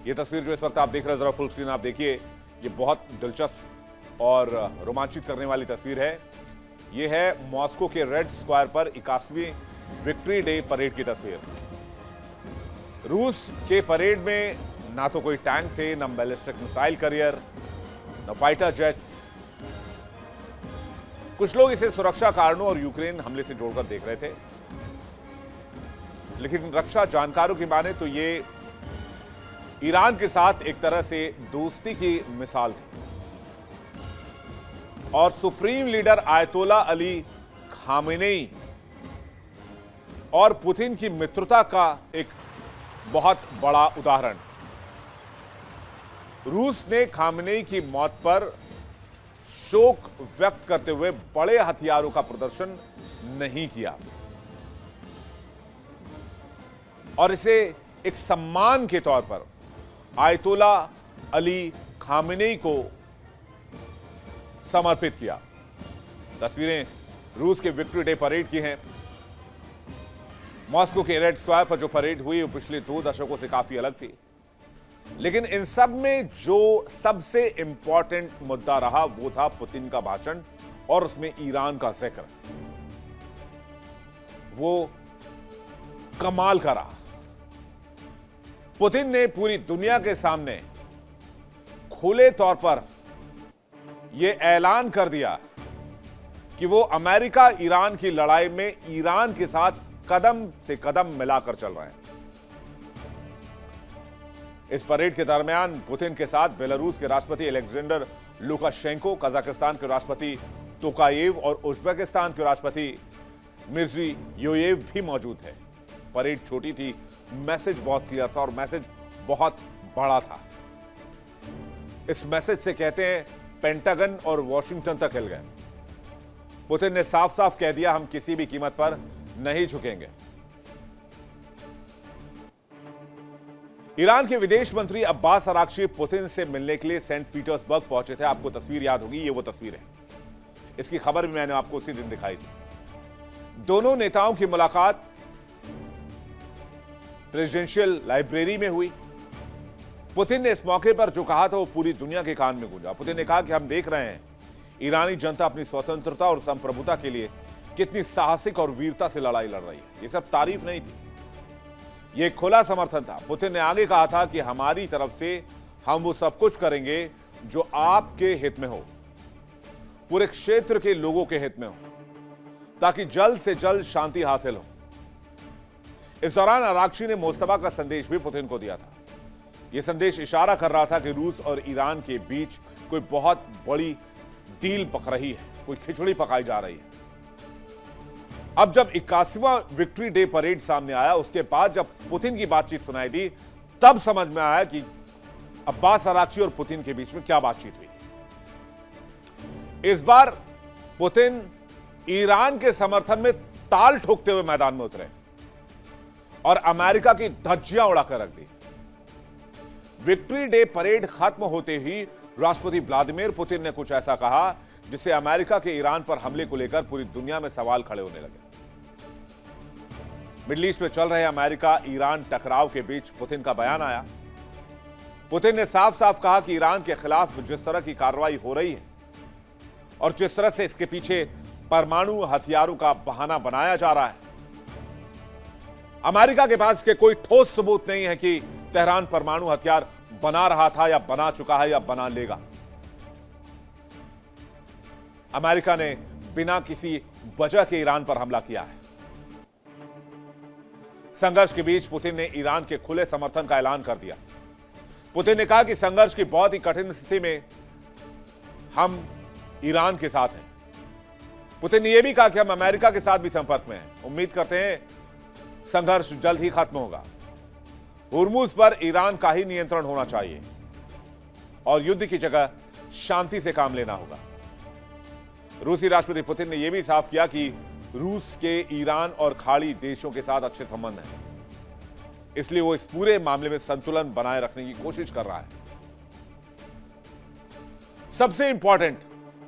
यह तस्वीर जो इस वक्त आप देख रहे हैं, जरा फुल स्क्रीन आप देखिए, ये बहुत दिलचस्प और रोमांचित करने वाली तस्वीर है। यह है मॉस्को के रेड स्क्वायर पर 81वीं विक्ट्री डे परेड की तस्वीर। रूस के परेड में ना तो कोई टैंक थे, ना बैलिस्टिक मिसाइल कैरियर, ना फाइटर जेट्स। कुछ लोग इसे सुरक्षा कारणों और यूक्रेन हमले से जोड़कर देख रहे थे, लेकिन रक्षा जानकारों की माने तो ये ईरान के साथ एक तरह से दोस्ती की मिसाल थी, और सुप्रीम लीडर आयतोला अली खामेनेई और पुतिन की मित्रता का एक बहुत बड़ा उदाहरण। रूस ने खामनेई की मौत पर शोक व्यक्त करते हुए बड़े हथियारों का प्रदर्शन नहीं किया और इसे एक सम्मान के तौर पर आयतोला अली खामनेई को समर्पित किया। तस्वीरें रूस के विक्ट्री डे परेड की हैं। मॉस्को के रेड स्क्वायर पर जो परेड हुई वो पिछले 2 दशकों से काफी अलग थी, लेकिन इन सब में जो सबसे इंपॉर्टेंट मुद्दा रहा वो था पुतिन का भाषण और उसमें ईरान का जिक्र। वो कमाल का रहा। पुतिन ने पूरी दुनिया के सामने खुले तौर पर यह ऐलान कर दिया कि वो अमेरिका ईरान की लड़ाई में ईरान के साथ कदम से कदम मिलाकर चल रहे हैं। इस परेड के दरमियान पुतिन के साथ बेलारूस के राष्ट्रपति अलेक्जेंडर लुकाशेंको, कजाकिस्तान के राष्ट्रपति तोकायेव और उज्बेकिस्तान के राष्ट्रपति मिर्जियोयेव भी मौजूद थे। परेड छोटी थी, मैसेज बहुत क्लियर था और मैसेज बहुत बड़ा था। इस मैसेज से कहते हैं पेंटागन और वॉशिंगटन तक हिल गए। पुतिन ने साफ साफ कह दिया, हम किसी भी कीमत पर नहीं झुकेंगे। ईरान के विदेश मंत्री अब्बास अराक्ची पुतिन से मिलने के लिए सेंट पीटर्सबर्ग पहुंचे थे। आपको तस्वीर याद होगी, ये वो तस्वीर है। इसकी खबर भी मैंने आपको उसी दिन दिखाई थी। दोनों नेताओं की मुलाकात प्रेसिडेंशियल लाइब्रेरी में हुई। पुतिन ने इस मौके पर जो कहा था वो पूरी दुनिया के कान में गूंजा। पुतिन ने कहा कि हम देख रहे हैं ईरानी जनता अपनी स्वतंत्रता और संप्रभुता के लिए कितनी साहसिक और वीरता से लड़ाई लड़ रही है। ये सिर्फ तारीफ नहीं थी, ये खुला समर्थन था। पुतिन ने आगे कहा था कि हमारी तरफ से हम वो सब कुछ करेंगे जो आपके हित में हो, पूरे क्षेत्र के लोगों के हित में हो, ताकि जल्द से जल्द शांति हासिल हो। इस दौरान अराक्ची ने मोस्तफा का संदेश भी पुतिन को दिया था। यह संदेश इशारा कर रहा था कि रूस और ईरान के बीच कोई बहुत बड़ी डील पक रही है, कोई खिचड़ी पकाई जा रही है। अब जब 81वां विक्ट्री डे परेड सामने आया, उसके बाद जब पुतिन की बातचीत सुनाई दी, तब समझ में आया कि अब्बास अराक्ची और पुतिन के बीच में क्या बातचीत हुई। इस बार पुतिन ईरान के समर्थन में ताल ठोकते हुए मैदान में उतरे और अमेरिका की धज्जियां उड़ाकर रख दी। विक्ट्री डे परेड खत्म होते ही राष्ट्रपति व्लादिमीर पुतिन ने कुछ ऐसा कहा जिससे अमेरिका के ईरान पर हमले को लेकर पूरी दुनिया में सवाल खड़े होने लगे। मिडिल ईस्ट में चल रहे अमेरिका ईरान टकराव के बीच पुतिन का बयान आया। पुतिन ने साफ साफ कहा कि ईरान के खिलाफ जिस तरह की कार्रवाई हो रही है और जिस तरह से इसके पीछे परमाणु हथियारों का बहाना बनाया जा रहा है, अमेरिका के पास के कोई ठोस सबूत नहीं है कि तेहरान परमाणु हथियार बना रहा था या बना चुका है या बना लेगा। अमेरिका ने बिना किसी वजह के ईरान पर हमला किया है। संघर्ष के बीच पुतिन ने ईरान के खुले समर्थन का ऐलान कर दिया। पुतिन ने कहा कि संघर्ष की बहुत ही कठिन स्थिति में हम ईरान के साथ हैं। पुतिन ने यह भी कहा कि हम अमेरिका के साथ भी संपर्क में हैं। उम्मीद करते हैं संघर्ष जल्द ही खत्म होगा। हुर्मुज पर ईरान का ही नियंत्रण होना चाहिए और युद्ध की जगह शांति से काम लेना होगा। रूसी राष्ट्रपति पुतिन ने यह भी साफ किया कि रूस के ईरान और खाड़ी देशों के साथ अच्छे संबंध हैं, इसलिए वो इस पूरे मामले में संतुलन बनाए रखने की कोशिश कर रहा है। सबसे इंपॉर्टेंट,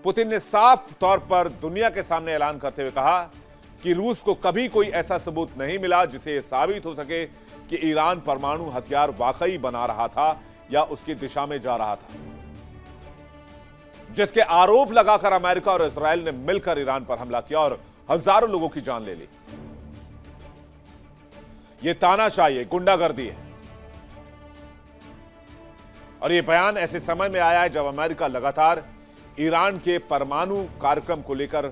पुतिन ने साफ तौर पर दुनिया के सामने ऐलान करते हुए कहा कि रूस को कभी कोई ऐसा सबूत नहीं मिला जिससे यह साबित हो सके कि ईरान परमाणु हथियार वाकई बना रहा था या उसकी दिशा में जा रहा था, जिसके आरोप लगाकर अमेरिका और इस्राएल ने मिलकर ईरान पर हमला किया और हजारों लोगों की जान ले ली। यह तानाशाही है, गुंडागर्दी है। और यह बयान ऐसे समय में आया है जब अमेरिका लगातार ईरान के परमाणु कार्यक्रम को लेकर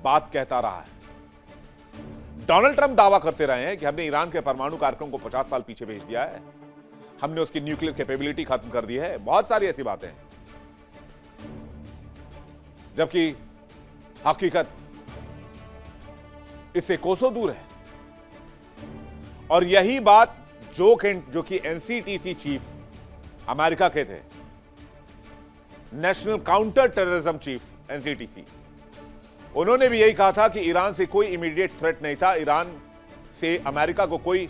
बात कहता रहा है। डोनाल्ड ट्रंप दावा करते रहे हैं कि हमने ईरान के परमाणु कार्यक्रम को 50 साल पीछे भेज दिया है, हमने उसकी न्यूक्लियर कैपेबिलिटी खत्म कर दी है, बहुत सारी ऐसी बातें हैं, जबकि हकीकत इससे कोसों दूर है। और यही बात जो कि एनसीटीसी चीफ अमेरिका के थे, national counter terrorism chief NCTC, उन्होंने भी यही कहा था कि ईरान से कोई इमीडिएट थ्रेट नहीं था, ईरान से अमेरिका को कोई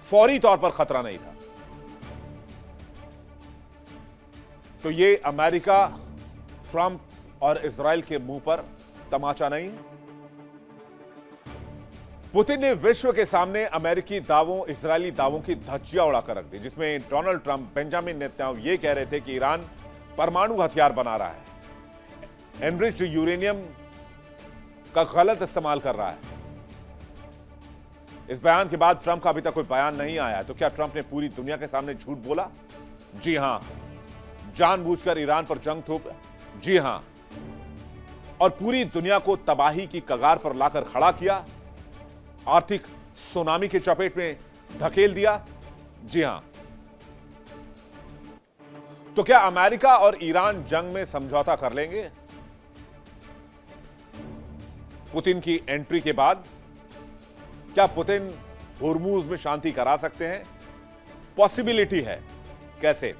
फौरी तौर पर खतरा नहीं था। तो ये अमेरिका, ट्रंप और इजराइल के मुंह पर तमाचा नहीं है। पुतिन ने विश्व के सामने अमेरिकी दावों, इजरायली दावों की धज्जियां उड़ाकर रख दी, जिसमें डोनाल्ड ट्रंप, बेंजामिन नेतन्याहू ये कह रहे थे कि ईरान परमाणु हथियार बना रहा है, एनरिच्ड यूरेनियम का गलत इस्तेमाल कर रहा है। इस बयान के बाद ट्रंप का अभी तक कोई बयान नहीं आया। तो क्या ट्रंप ने पूरी दुनिया के सामने झूठ बोला? जी हां। जानबूझकर ईरान पर जंग थोप? जी हां। और पूरी दुनिया को तबाही की कगार पर लाकर खड़ा किया, आर्थिक सुनामी के चपेट में धकेल दिया? जी हां। तो क्या अमेरिका और ईरान जंग में समझौता कर लेंगे? पुतिन की एंट्री के बाद क्या पुतिन होर्मुज में शांति करा सकते हैं? पॉसिबिलिटी है। कैसे?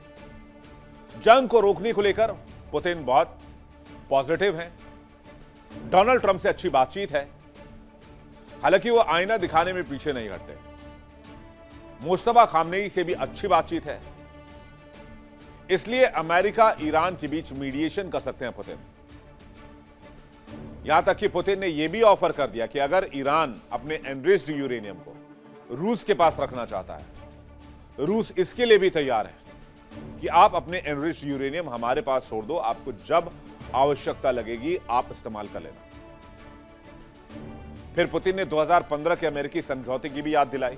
जंग को रोकने को लेकर पुतिन बहुत पॉजिटिव हैं। डोनाल्ड ट्रंप से अच्छी बातचीत है, हालांकि वो आईना दिखाने में पीछे नहीं हटते। मुश्तबा खामनेई से भी अच्छी बातचीत है, इसलिए अमेरिका ईरान के बीच मीडिएशन कर सकते हैं पुतिन। यहां तक कि पुतिन ने यह भी ऑफर कर दिया कि अगर ईरान अपने एनरिच्ड यूरेनियम को रूस के पास रखना चाहता है, रूस इसके लिए भी तैयार है कि आप अपने एनरिच्ड यूरेनियम हमारे पास छोड़ दो, आपको जब आवश्यकता लगेगी आप इस्तेमाल कर लेना। फिर पुतिन ने 2015 के अमेरिकी समझौते की भी याद दिलाई।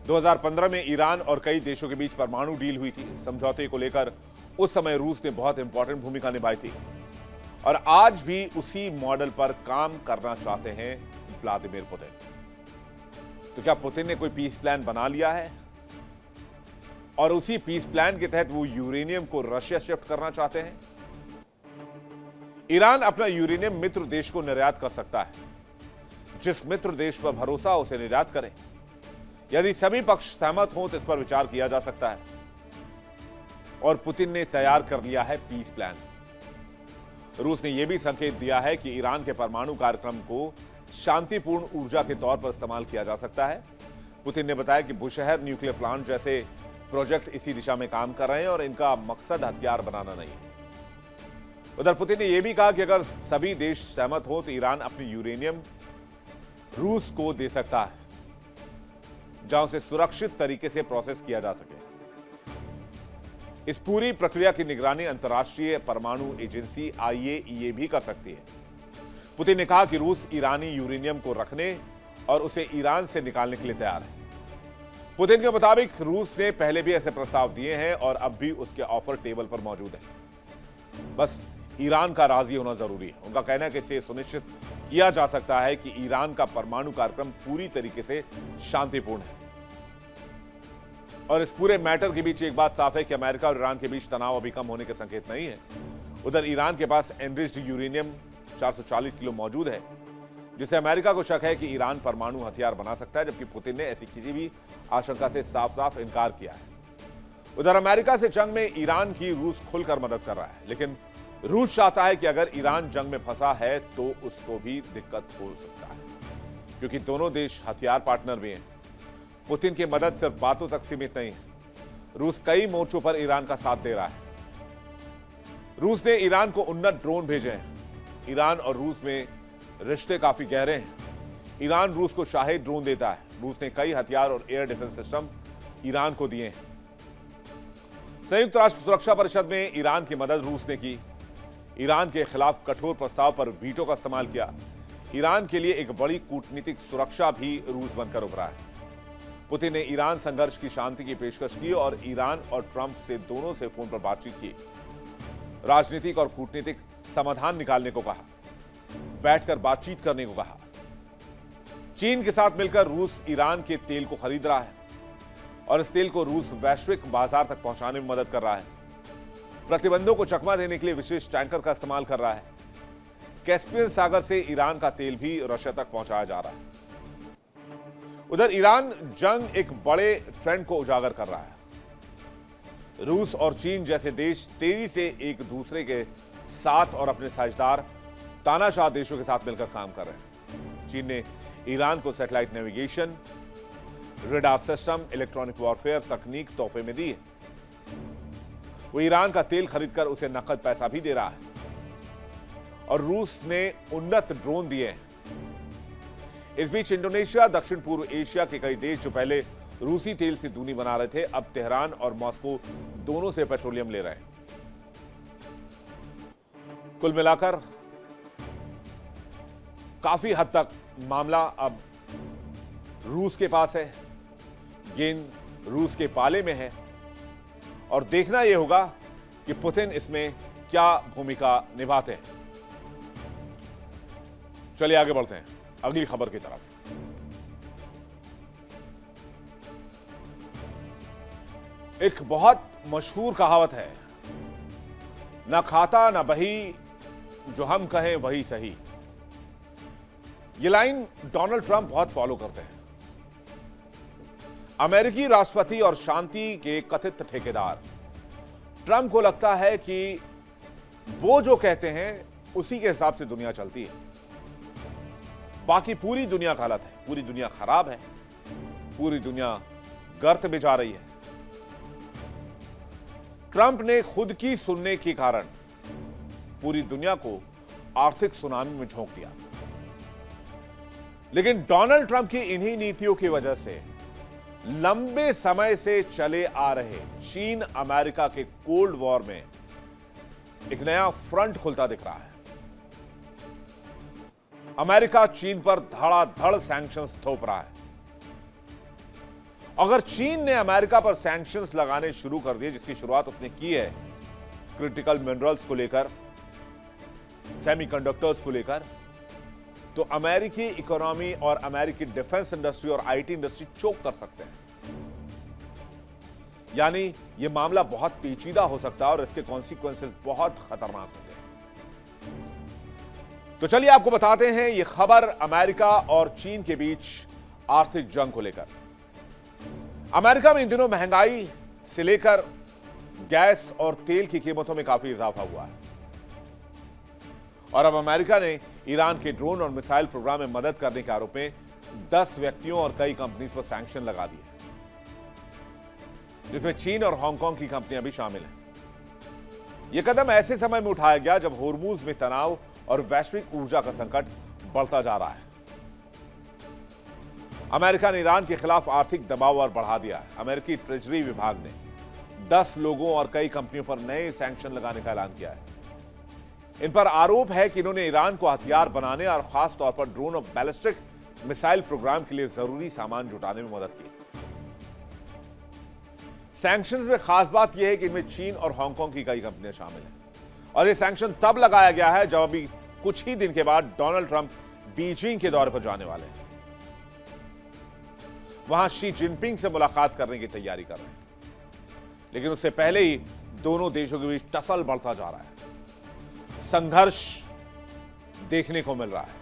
2015 में ईरान और कई देशों के बीच परमाणु डील हुई थी। समझौते को लेकर उस समय रूस ने बहुत इंपॉर्टेंट भूमिका निभाई थी और आज भी उसी मॉडल पर काम करना चाहते हैं व्लादिमीर पुतिन। तो क्या पुतिन ने कोई पीस प्लान बना लिया है और उसी पीस प्लान के तहत वो यूरेनियम को रशिया शिफ्ट करना चाहते हैं? ईरान अपना यूरेनियम मित्र देश को निर्यात कर सकता है। जिस मित्र देश पर भरोसा उसे निर्यात करें। यदि सभी पक्ष सहमत हों तो इस पर विचार किया जा सकता है। और पुतिन ने तैयार कर लिया है पीस प्लान। रूस ने यह भी संकेत दिया है कि ईरान के परमाणु कार्यक्रम को शांतिपूर्ण ऊर्जा के तौर पर इस्तेमाल किया जा सकता है। पुतिन ने बताया कि बुशहर न्यूक्लियर प्लांट जैसे प्रोजेक्ट इसी दिशा में काम कर रहे हैं और इनका मकसद हथियार बनाना नहीं है। उधर पुतिन ने यह भी कहा कि अगर सभी देश सहमत हो तो ईरान अपनी यूरेनियम रूस को दे सकता है, जहां उसे सुरक्षित तरीके से प्रोसेस किया जा सके। इस पूरी प्रक्रिया की निगरानी अंतर्राष्ट्रीय परमाणु एजेंसी IAEA भी कर सकती है। पुतिन ने कहा कि रूस ईरानी यूरेनियम को रखने और उसे ईरान से निकालने के लिए तैयार है। पुतिन के मुताबिक रूस ने पहले भी ऐसे प्रस्ताव दिए हैं और अब भी उसके ऑफर टेबल पर मौजूद है। बस ईरान का राजी होना जरूरी है। उनका कहना है कि इसे सुनिश्चित किया जा सकता है कि ईरान का परमाणु कार्यक्रम पूरी तरीके से शांतिपूर्ण है। और इस पूरे मैटर के बीच एक बात साफ है कि अमेरिका और ईरान के बीच तनाव अभी कम होने के संकेत नहीं है। उधर ईरान के पास एनरिच्ड यूरेनियम 440 किलो मौजूद है, जिसे अमेरिका को शक है कि ईरान परमाणु हथियार बना सकता है, जबकि पुतिन ने ऐसी किसी भी आशंका से साफ साफ इनकार किया है। उधर अमेरिका से जंग में ईरान की रूस खुलकर मदद कर रहा है, लेकिन रूस चाहता है कि अगर ईरान जंग में फंसा है तो उसको भी दिक्कत हो सकता है, क्योंकि दोनों देश हथियार पार्टनर भी हैं। पुतिन की मदद सिर्फ बातों तक सीमित नहीं है। रूस कई मोर्चों पर ईरान का साथ दे रहा है। रूस ने ईरान को उन्नत ड्रोन भेजे हैं। ईरान और रूस में रिश्ते काफी गहरे हैं। ईरान रूस को शाहिद ड्रोन देता है। रूस ने कई हथियार और एयर डिफेंस सिस्टम ईरान को दिए हैं। संयुक्त राष्ट्र सुरक्षा परिषद में ईरान की मदद रूस ने की। ईरान के खिलाफ कठोर प्रस्ताव पर वीटो का इस्तेमाल किया। ईरान के लिए एक बड़ी कूटनीतिक सुरक्षा भी रूस बनकर उभरा है। पुतिन ने ईरान संघर्ष की शांति की पेशकश की और ईरान और ट्रंप से दोनों से फोन पर बातचीत की। राजनीतिक और कूटनीतिक समाधान निकालने को कहा, बैठकर बातचीत करने को कहा। चीन के साथ मिलकर रूस ईरान के तेल को खरीद रहा है और इस तेल को रूस वैश्विक बाजार तक पहुंचाने में मदद कर रहा है। प्रतिबंधों को चकमा देने के लिए विशेष टैंकर का इस्तेमाल कर रहा है। कैस्पियन सागर से ईरान का तेल भी रशिया तक पहुंचाया जा रहा है। उधर ईरान जंग एक बड़े ट्रेंड को उजागर कर रहा है। रूस और चीन जैसे देश तेजी से एक दूसरे के साथ और अपने साझेदार तानाशाह देशों के साथ मिलकर काम कर रहे हैं। चीन ने ईरान को satellite navigation, radar system, electronic warfare तकनीक तोहफे में दी है। वो ईरान का तेल खरीदकर उसे नकद पैसा भी दे रहा है और रूस ने उन्नत ड्रोन दिए हैं। इस बीच इंडोनेशिया, दक्षिण पूर्व एशिया के कई देश जो पहले रूसी तेल से दूनी बना रहे थे, अब तेहरान और मॉस्को दोनों से पेट्रोलियम ले रहे हैं। कुल मिलाकर काफी हद तक मामला अब रूस के पास है, गेंद रूस के पाले में है और देखना यह होगा कि पुतिन इसमें क्या भूमिका निभाते हैं। चलिए आगे बढ़ते हैं अगली खबर की तरफ। एक बहुत मशहूर कहावत है, ना खाता ना बही, जो हम कहें वही सही। ये लाइन डोनाल्ड ट्रंप बहुत फॉलो करते हैं। अमेरिकी राष्ट्रपति और शांति के कथित ठेकेदार ट्रंप को लगता है कि वो जो कहते हैं उसी के हिसाब से दुनिया चलती है, बाकी पूरी दुनिया गलत है, पूरी दुनिया खराब है, पूरी दुनिया गर्त में जा रही है। ट्रंप ने खुद की सुनने के कारण पूरी दुनिया को आर्थिक सुनामी में झोंक दिया। लेकिन डोनाल्ड ट्रंप की इन्हीं नीतियों की वजह से लंबे समय से चले आ रहे चीन अमेरिका के कोल्ड वॉर में एक नया फ्रंट खुलता दिख रहा है। अमेरिका चीन पर धड़ाधड़ सैंक्शंस थोप रहा है। अगर चीन ने अमेरिका पर सैंक्शंस लगाने शुरू कर दिए, जिसकी शुरुआत उसने की है क्रिटिकल मिनरल्स को लेकर, सेमीकंडक्टर्स को लेकर, तो अमेरिकी इकोनॉमी और अमेरिकी डिफेंस इंडस्ट्री और आईटी इंडस्ट्री चोक कर सकते हैं। यानी यह मामला बहुत पेचीदा हो सकता है और इसके कॉन्सिक्वेंसेस बहुत खतरनाक होंगे। तो चलिए आपको बताते हैं यह खबर अमेरिका और चीन के बीच आर्थिक जंग को लेकर। अमेरिका में इन दिनों महंगाई से लेकर गैस और तेल की कीमतों में काफी इजाफा हुआ है और अब अमेरिका ने ईरान के ड्रोन और मिसाइल प्रोग्राम में मदद करने के आरोप में 10 व्यक्तियों और कई कंपनीज पर सैंक्शन लगा दिए, जिसमें चीन और हांगकांग की कंपनियां भी शामिल हैं। यह कदम ऐसे समय में उठाया गया जब होर्मुज में तनाव और वैश्विक ऊर्जा का संकट बढ़ता जा रहा है। अमेरिका ने ईरान के खिलाफ आर्थिक दबाव और बढ़ा दिया है। अमेरिकी ट्रेजरी विभाग ने 10 लोगों और कई कंपनियों पर नए सैंक्शन लगाने का ऐलान किया है। इन पर आरोप है कि इन्होंने ईरान को हथियार बनाने और खास तौर पर ड्रोन और बैलिस्टिक मिसाइल प्रोग्राम के लिए जरूरी सामान जुटाने में मदद की। सैंक्शंस में खास बात यह है कि इनमें चीन और हांगकांग की कई कंपनियां शामिल हैं और यह सैंक्शन तब लगाया गया है जब अभी कुछ ही दिन के बाद डोनाल्ड ट्रंप बीजिंग के दौरे पर जाने वाले हैं। वहां शी जिनपिंग से मुलाकात करने की तैयारी कर रहे हैं, लेकिन उससे पहले ही दोनों देशों के बीच टसल बढ़ता जा रहा है, संघर्ष देखने को मिल रहा है।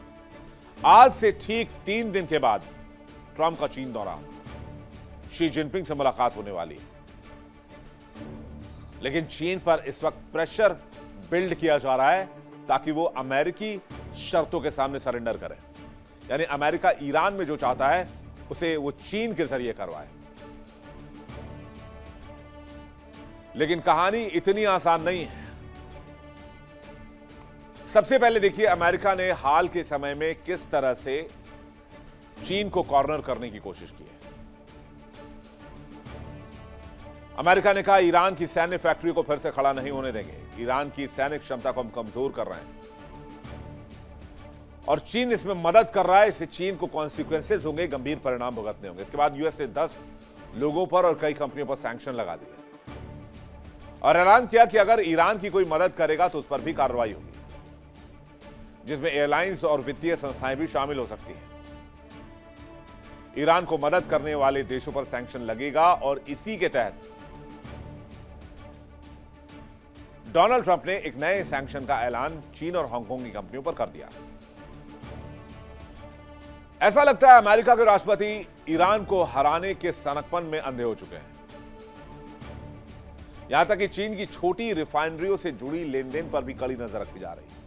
आज से ठीक 3 दिन के बाद ट्रंप का चीन दौरा, शी जिनपिंग से मुलाकात होने वाली है, लेकिन चीन पर इस वक्त प्रेशर बिल्ड किया जा रहा है ताकि वो अमेरिकी शर्तों के सामने सरेंडर करे। यानी अमेरिका ईरान में जो चाहता है उसे वो चीन के जरिए करवाए। लेकिन कहानी इतनी आसान नहीं है। सबसे पहले देखिए अमेरिका ने हाल के समय में किस तरह से चीन को कॉर्नर करने की कोशिश की है। अमेरिका ने कहा ईरान की सैन्य फैक्ट्री को फिर से खड़ा नहीं होने देंगे, ईरान की सैनिक क्षमता को हम कमजोर कर रहे हैं और चीन इसमें मदद कर रहा है, इससे चीन को कॉन्सिक्वेंसेस होंगे, गंभीर परिणाम भुगतने होंगे। इसके बाद यूएस ने 10 लोगों पर और कई कंपनियों पर सैंक्शन लगा दिए और ऐलान किया कि अगर ईरान की कोई मदद करेगा तो उस पर भी कार्रवाई होगी, जिसमें एयरलाइंस और वित्तीय संस्थाएं भी शामिल हो सकती हैं। ईरान को मदद करने वाले देशों पर सैंक्शन लगेगा और इसी के तहत डोनाल्ड ट्रंप ने एक नए सैंक्शन का ऐलान चीन और हांगकांग की कंपनियों पर कर दिया। ऐसा लगता है अमेरिका के राष्ट्रपति ईरान को हराने के सनकपन में अंधे हो चुके हैं। यहां तक कि चीन की छोटी रिफाइनरियों से जुड़ी लेनदेन पर भी कड़ी नजर रखी जा रही है।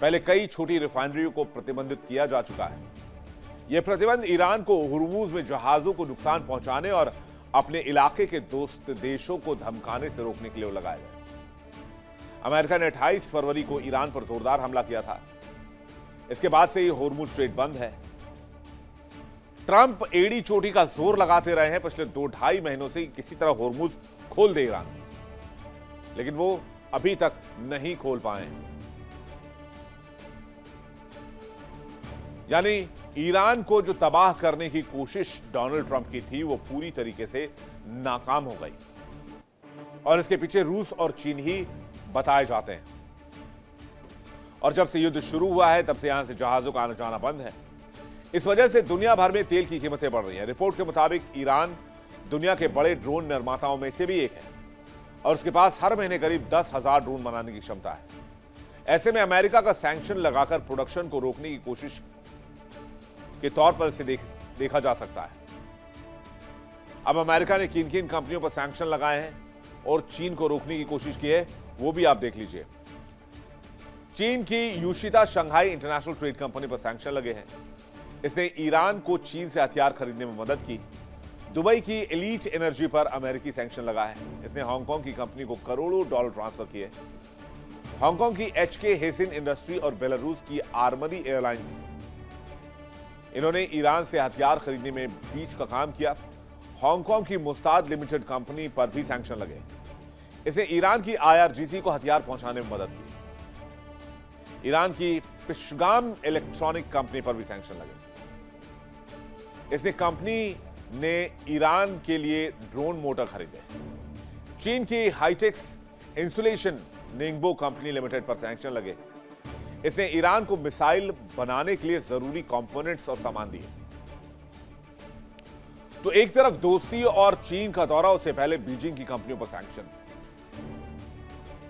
पहले कई छोटी रिफाइनरियों को प्रतिबंधित किया जा चुका है। यह प्रतिबंध ईरान को हुर्मुज में जहाजों को नुकसान पहुंचाने और अपने इलाके के दोस्त देशों को धमकाने से रोकने के लिए लगाया गया। अमेरिका ने 28 फरवरी को ईरान पर जोरदार हमला किया था। इसके बाद से ही हुर्मुज स्ट्रेट बंद है। ट्रंप एड़ी चोटी का जोर लगाते रहे हैं पिछले 2-2.5 महीनों से किसी तरह हुर्मुज खोल दे ईरान, लेकिन वो अभी तक नहीं खोल पाए। यानी ईरान को जो तबाह करने की कोशिश डोनाल्ड ट्रंप की थी वो पूरी तरीके से नाकाम हो गई और इसके पीछे रूस और चीन ही बताए जाते हैं। और जब से युद्ध शुरू हुआ है तब से यहां से जहाजों का आना जाना बंद है। इस वजह से दुनिया भर में तेल की कीमतें बढ़ रही हैं। रिपोर्ट के मुताबिक ईरान दुनिया के बड़े ड्रोन निर्माताओं में से भी एक है और उसके पास हर महीने करीब 10,000 ड्रोन बनाने की क्षमता है। ऐसे में अमेरिका का सैंक्शन लगाकर प्रोडक्शन को रोकने की कोशिश के तौर पर इसे देखा जा सकता है। अब अमेरिका ने किन किन कंपनियों पर सैंक्शन लगाए हैं और चीन को रोकने की कोशिश की है वो भी आप देख लीजिए। चीन की यूशिता शंघाई इंटरनेशनल ट्रेड कंपनी पर सैंक्शन लगे हैं। इसने ईरान को चीन से हथियार खरीदने में मदद की। दुबई की एलीट एनर्जी पर अमेरिकी सैंक्शन लगा है। इसने हांगकांग की कंपनी को करोड़ों डॉलर ट्रांसफर किए। हांगकांग की HK हेसिन इंडस्ट्री और बेलारूस की आर्मरी एयरलाइंस, इन्होंने ईरान से हथियार खरीदने में बीच का काम किया। हांगकांग की मुस्ताद लिमिटेड कंपनी पर भी सैंक्शन लगे। इसने ईरान की IRGC को हथियार पहुंचाने में मदद की। ईरान की पिशगाम इलेक्ट्रॉनिक कंपनी पर भी सैंक्शन लगे। इसने कंपनी ने ईरान के लिए ड्रोन मोटर खरीदे। चीन की Hitex insulation Ningbo company limited पर सैंक्शन लगे। इसने ईरान को मिसाइल बनाने के लिए जरूरी कंपोनेंट्स और सामान दिए। तो एक तरफ दोस्ती और चीन का दौरा, उससे पहले बीजिंग की कंपनियों पर सैंक्शन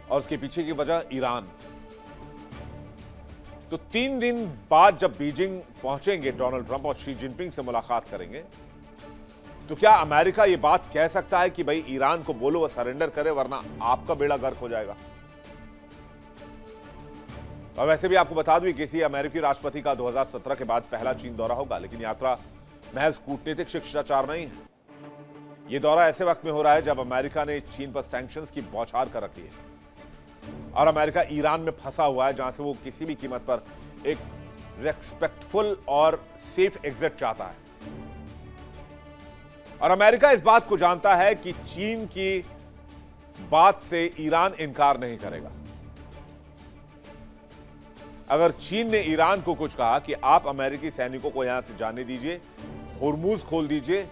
और उसके पीछे की वजह ईरान। तो 3 दिन बाद जब बीजिंग पहुंचेंगे डोनाल्ड ट्रंप और शी जिनपिंग से मुलाकात करेंगे, तो क्या अमेरिका यह बात कह सकता है कि भाई ईरान को बोलो वो सरेंडर करे वरना आपका बेड़ा गर्क हो जाएगा? और वैसे भी आपको बता दूं किसी अमेरिकी राष्ट्रपति का 2017 के बाद पहला चीन दौरा होगा, लेकिन यात्रा महज कूटनीतिक शिष्टाचार नहीं है। यह दौरा ऐसे वक्त में हो रहा है जब अमेरिका ने चीन पर सैंक्शंस की बौछार कर रखी है और अमेरिका ईरान में फंसा हुआ है, जहां से वो किसी भी कीमत पर एक रेस्पेक्टफुल और सेफ एग्जिट चाहता है। और अमेरिका इस बात को जानता है कि चीन की बात से ईरान इनकार नहीं करेगा। अगर चीन ने ईरान को कुछ कहा कि आप अमेरिकी सैनिकों को यहां से जाने दीजिए, हुर्मुज खोल दीजिए,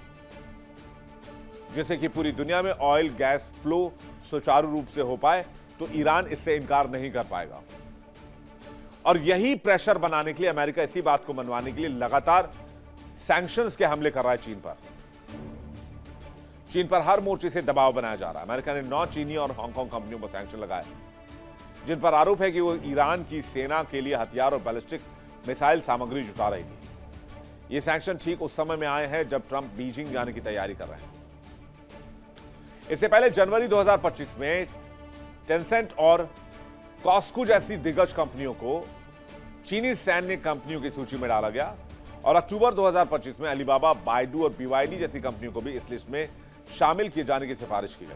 जिससे कि पूरी दुनिया में ऑयल गैस फ्लो सुचारू रूप से हो पाए, तो ईरान इससे इनकार नहीं कर पाएगा। और यही प्रेशर बनाने के लिए अमेरिका इसी बात को मनवाने के लिए लगातार सैंक्शंस के हमले कर रहा है चीन पर। चीन पर हर मोर्चे से दबाव बनाया जा रहा है। अमेरिका ने 9 चीनी और हांगकांग कंपनियों पर सैंक्शन लगाए, जिन पर आरोप है कि वो ईरान की सेना के लिए हथियार और बैलिस्टिक मिसाइल सामग्री जुटा रही थी। ये सैंक्शन ठीक उस समय में आए हैं जब ट्रंप बीजिंग जाने की तैयारी कर रहे हैं। इससे पहले जनवरी 2025 में टेंसेंट और कॉस्को जैसी दिग्गज कंपनियों को चीनी सैन्य कंपनियों की सूची में डाला गया और अक्टूबर 2025 में अलीबाबा, बायडू और BYD जैसी कंपनियों को भी इस लिस्ट में शामिल किए जाने की सिफारिश की गई।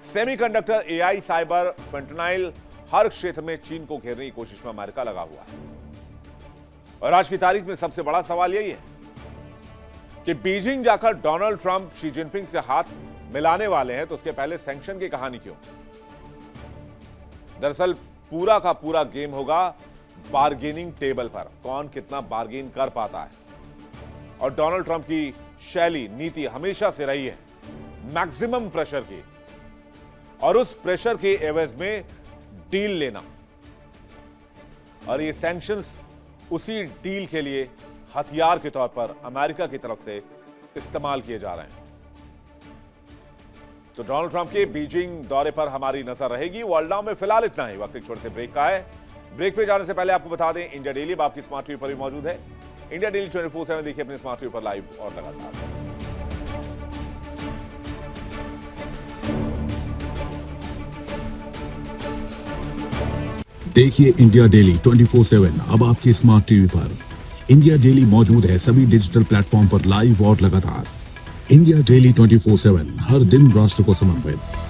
सेमीकंडक्टर, AI, साइबर, फेंटेनाइल, हर क्षेत्र में चीन को घेरने की कोशिश में अमेरिका लगा हुआ है। और आज की तारीख में सबसे बड़ा सवाल यही है कि बीजिंग जाकर डोनाल्ड ट्रंप शी जिनपिंग से हाथ मिलाने वाले हैं, तो उसके पहले सैंक्शन की कहानी क्यों? दरअसल पूरा का पूरा गेम होगा बार्गेनिंग टेबल पर, कौन कितना बार्गेन कर पाता है। और डोनाल्ड ट्रंप की शैली, नीति हमेशा से रही है मैक्सिमम प्रेशर की, और उस प्रेशर के एवज में डील लेना। और ये सैंक्शंस उसी डील के लिए हथियार के तौर पर अमेरिका की तरफ से इस्तेमाल किए जा रहे हैं। तो डोनाल्ड ट्रंप के बीजिंग दौरे पर हमारी नजर रहेगी। वर्ल्ड नाउ में फिलहाल इतना ही। वक्त एक छोटे से ब्रेक का है। ब्रेक पे जाने से पहले आपको बता दें, इंडिया डेली आपकी स्मार्ट टीवी पर भी मौजूद है। इंडिया डेली 24/7 देखिए अपने स्मार्ट टीवी पर लाइव और लगातार। देखिए इंडिया डेली 24/7 अब आपके स्मार्ट टीवी पर। इंडिया डेली मौजूद है सभी डिजिटल प्लेटफॉर्म पर लाइव और लगातार। इंडिया डेली 24/7 हर दिन राष्ट्र को समर्पित।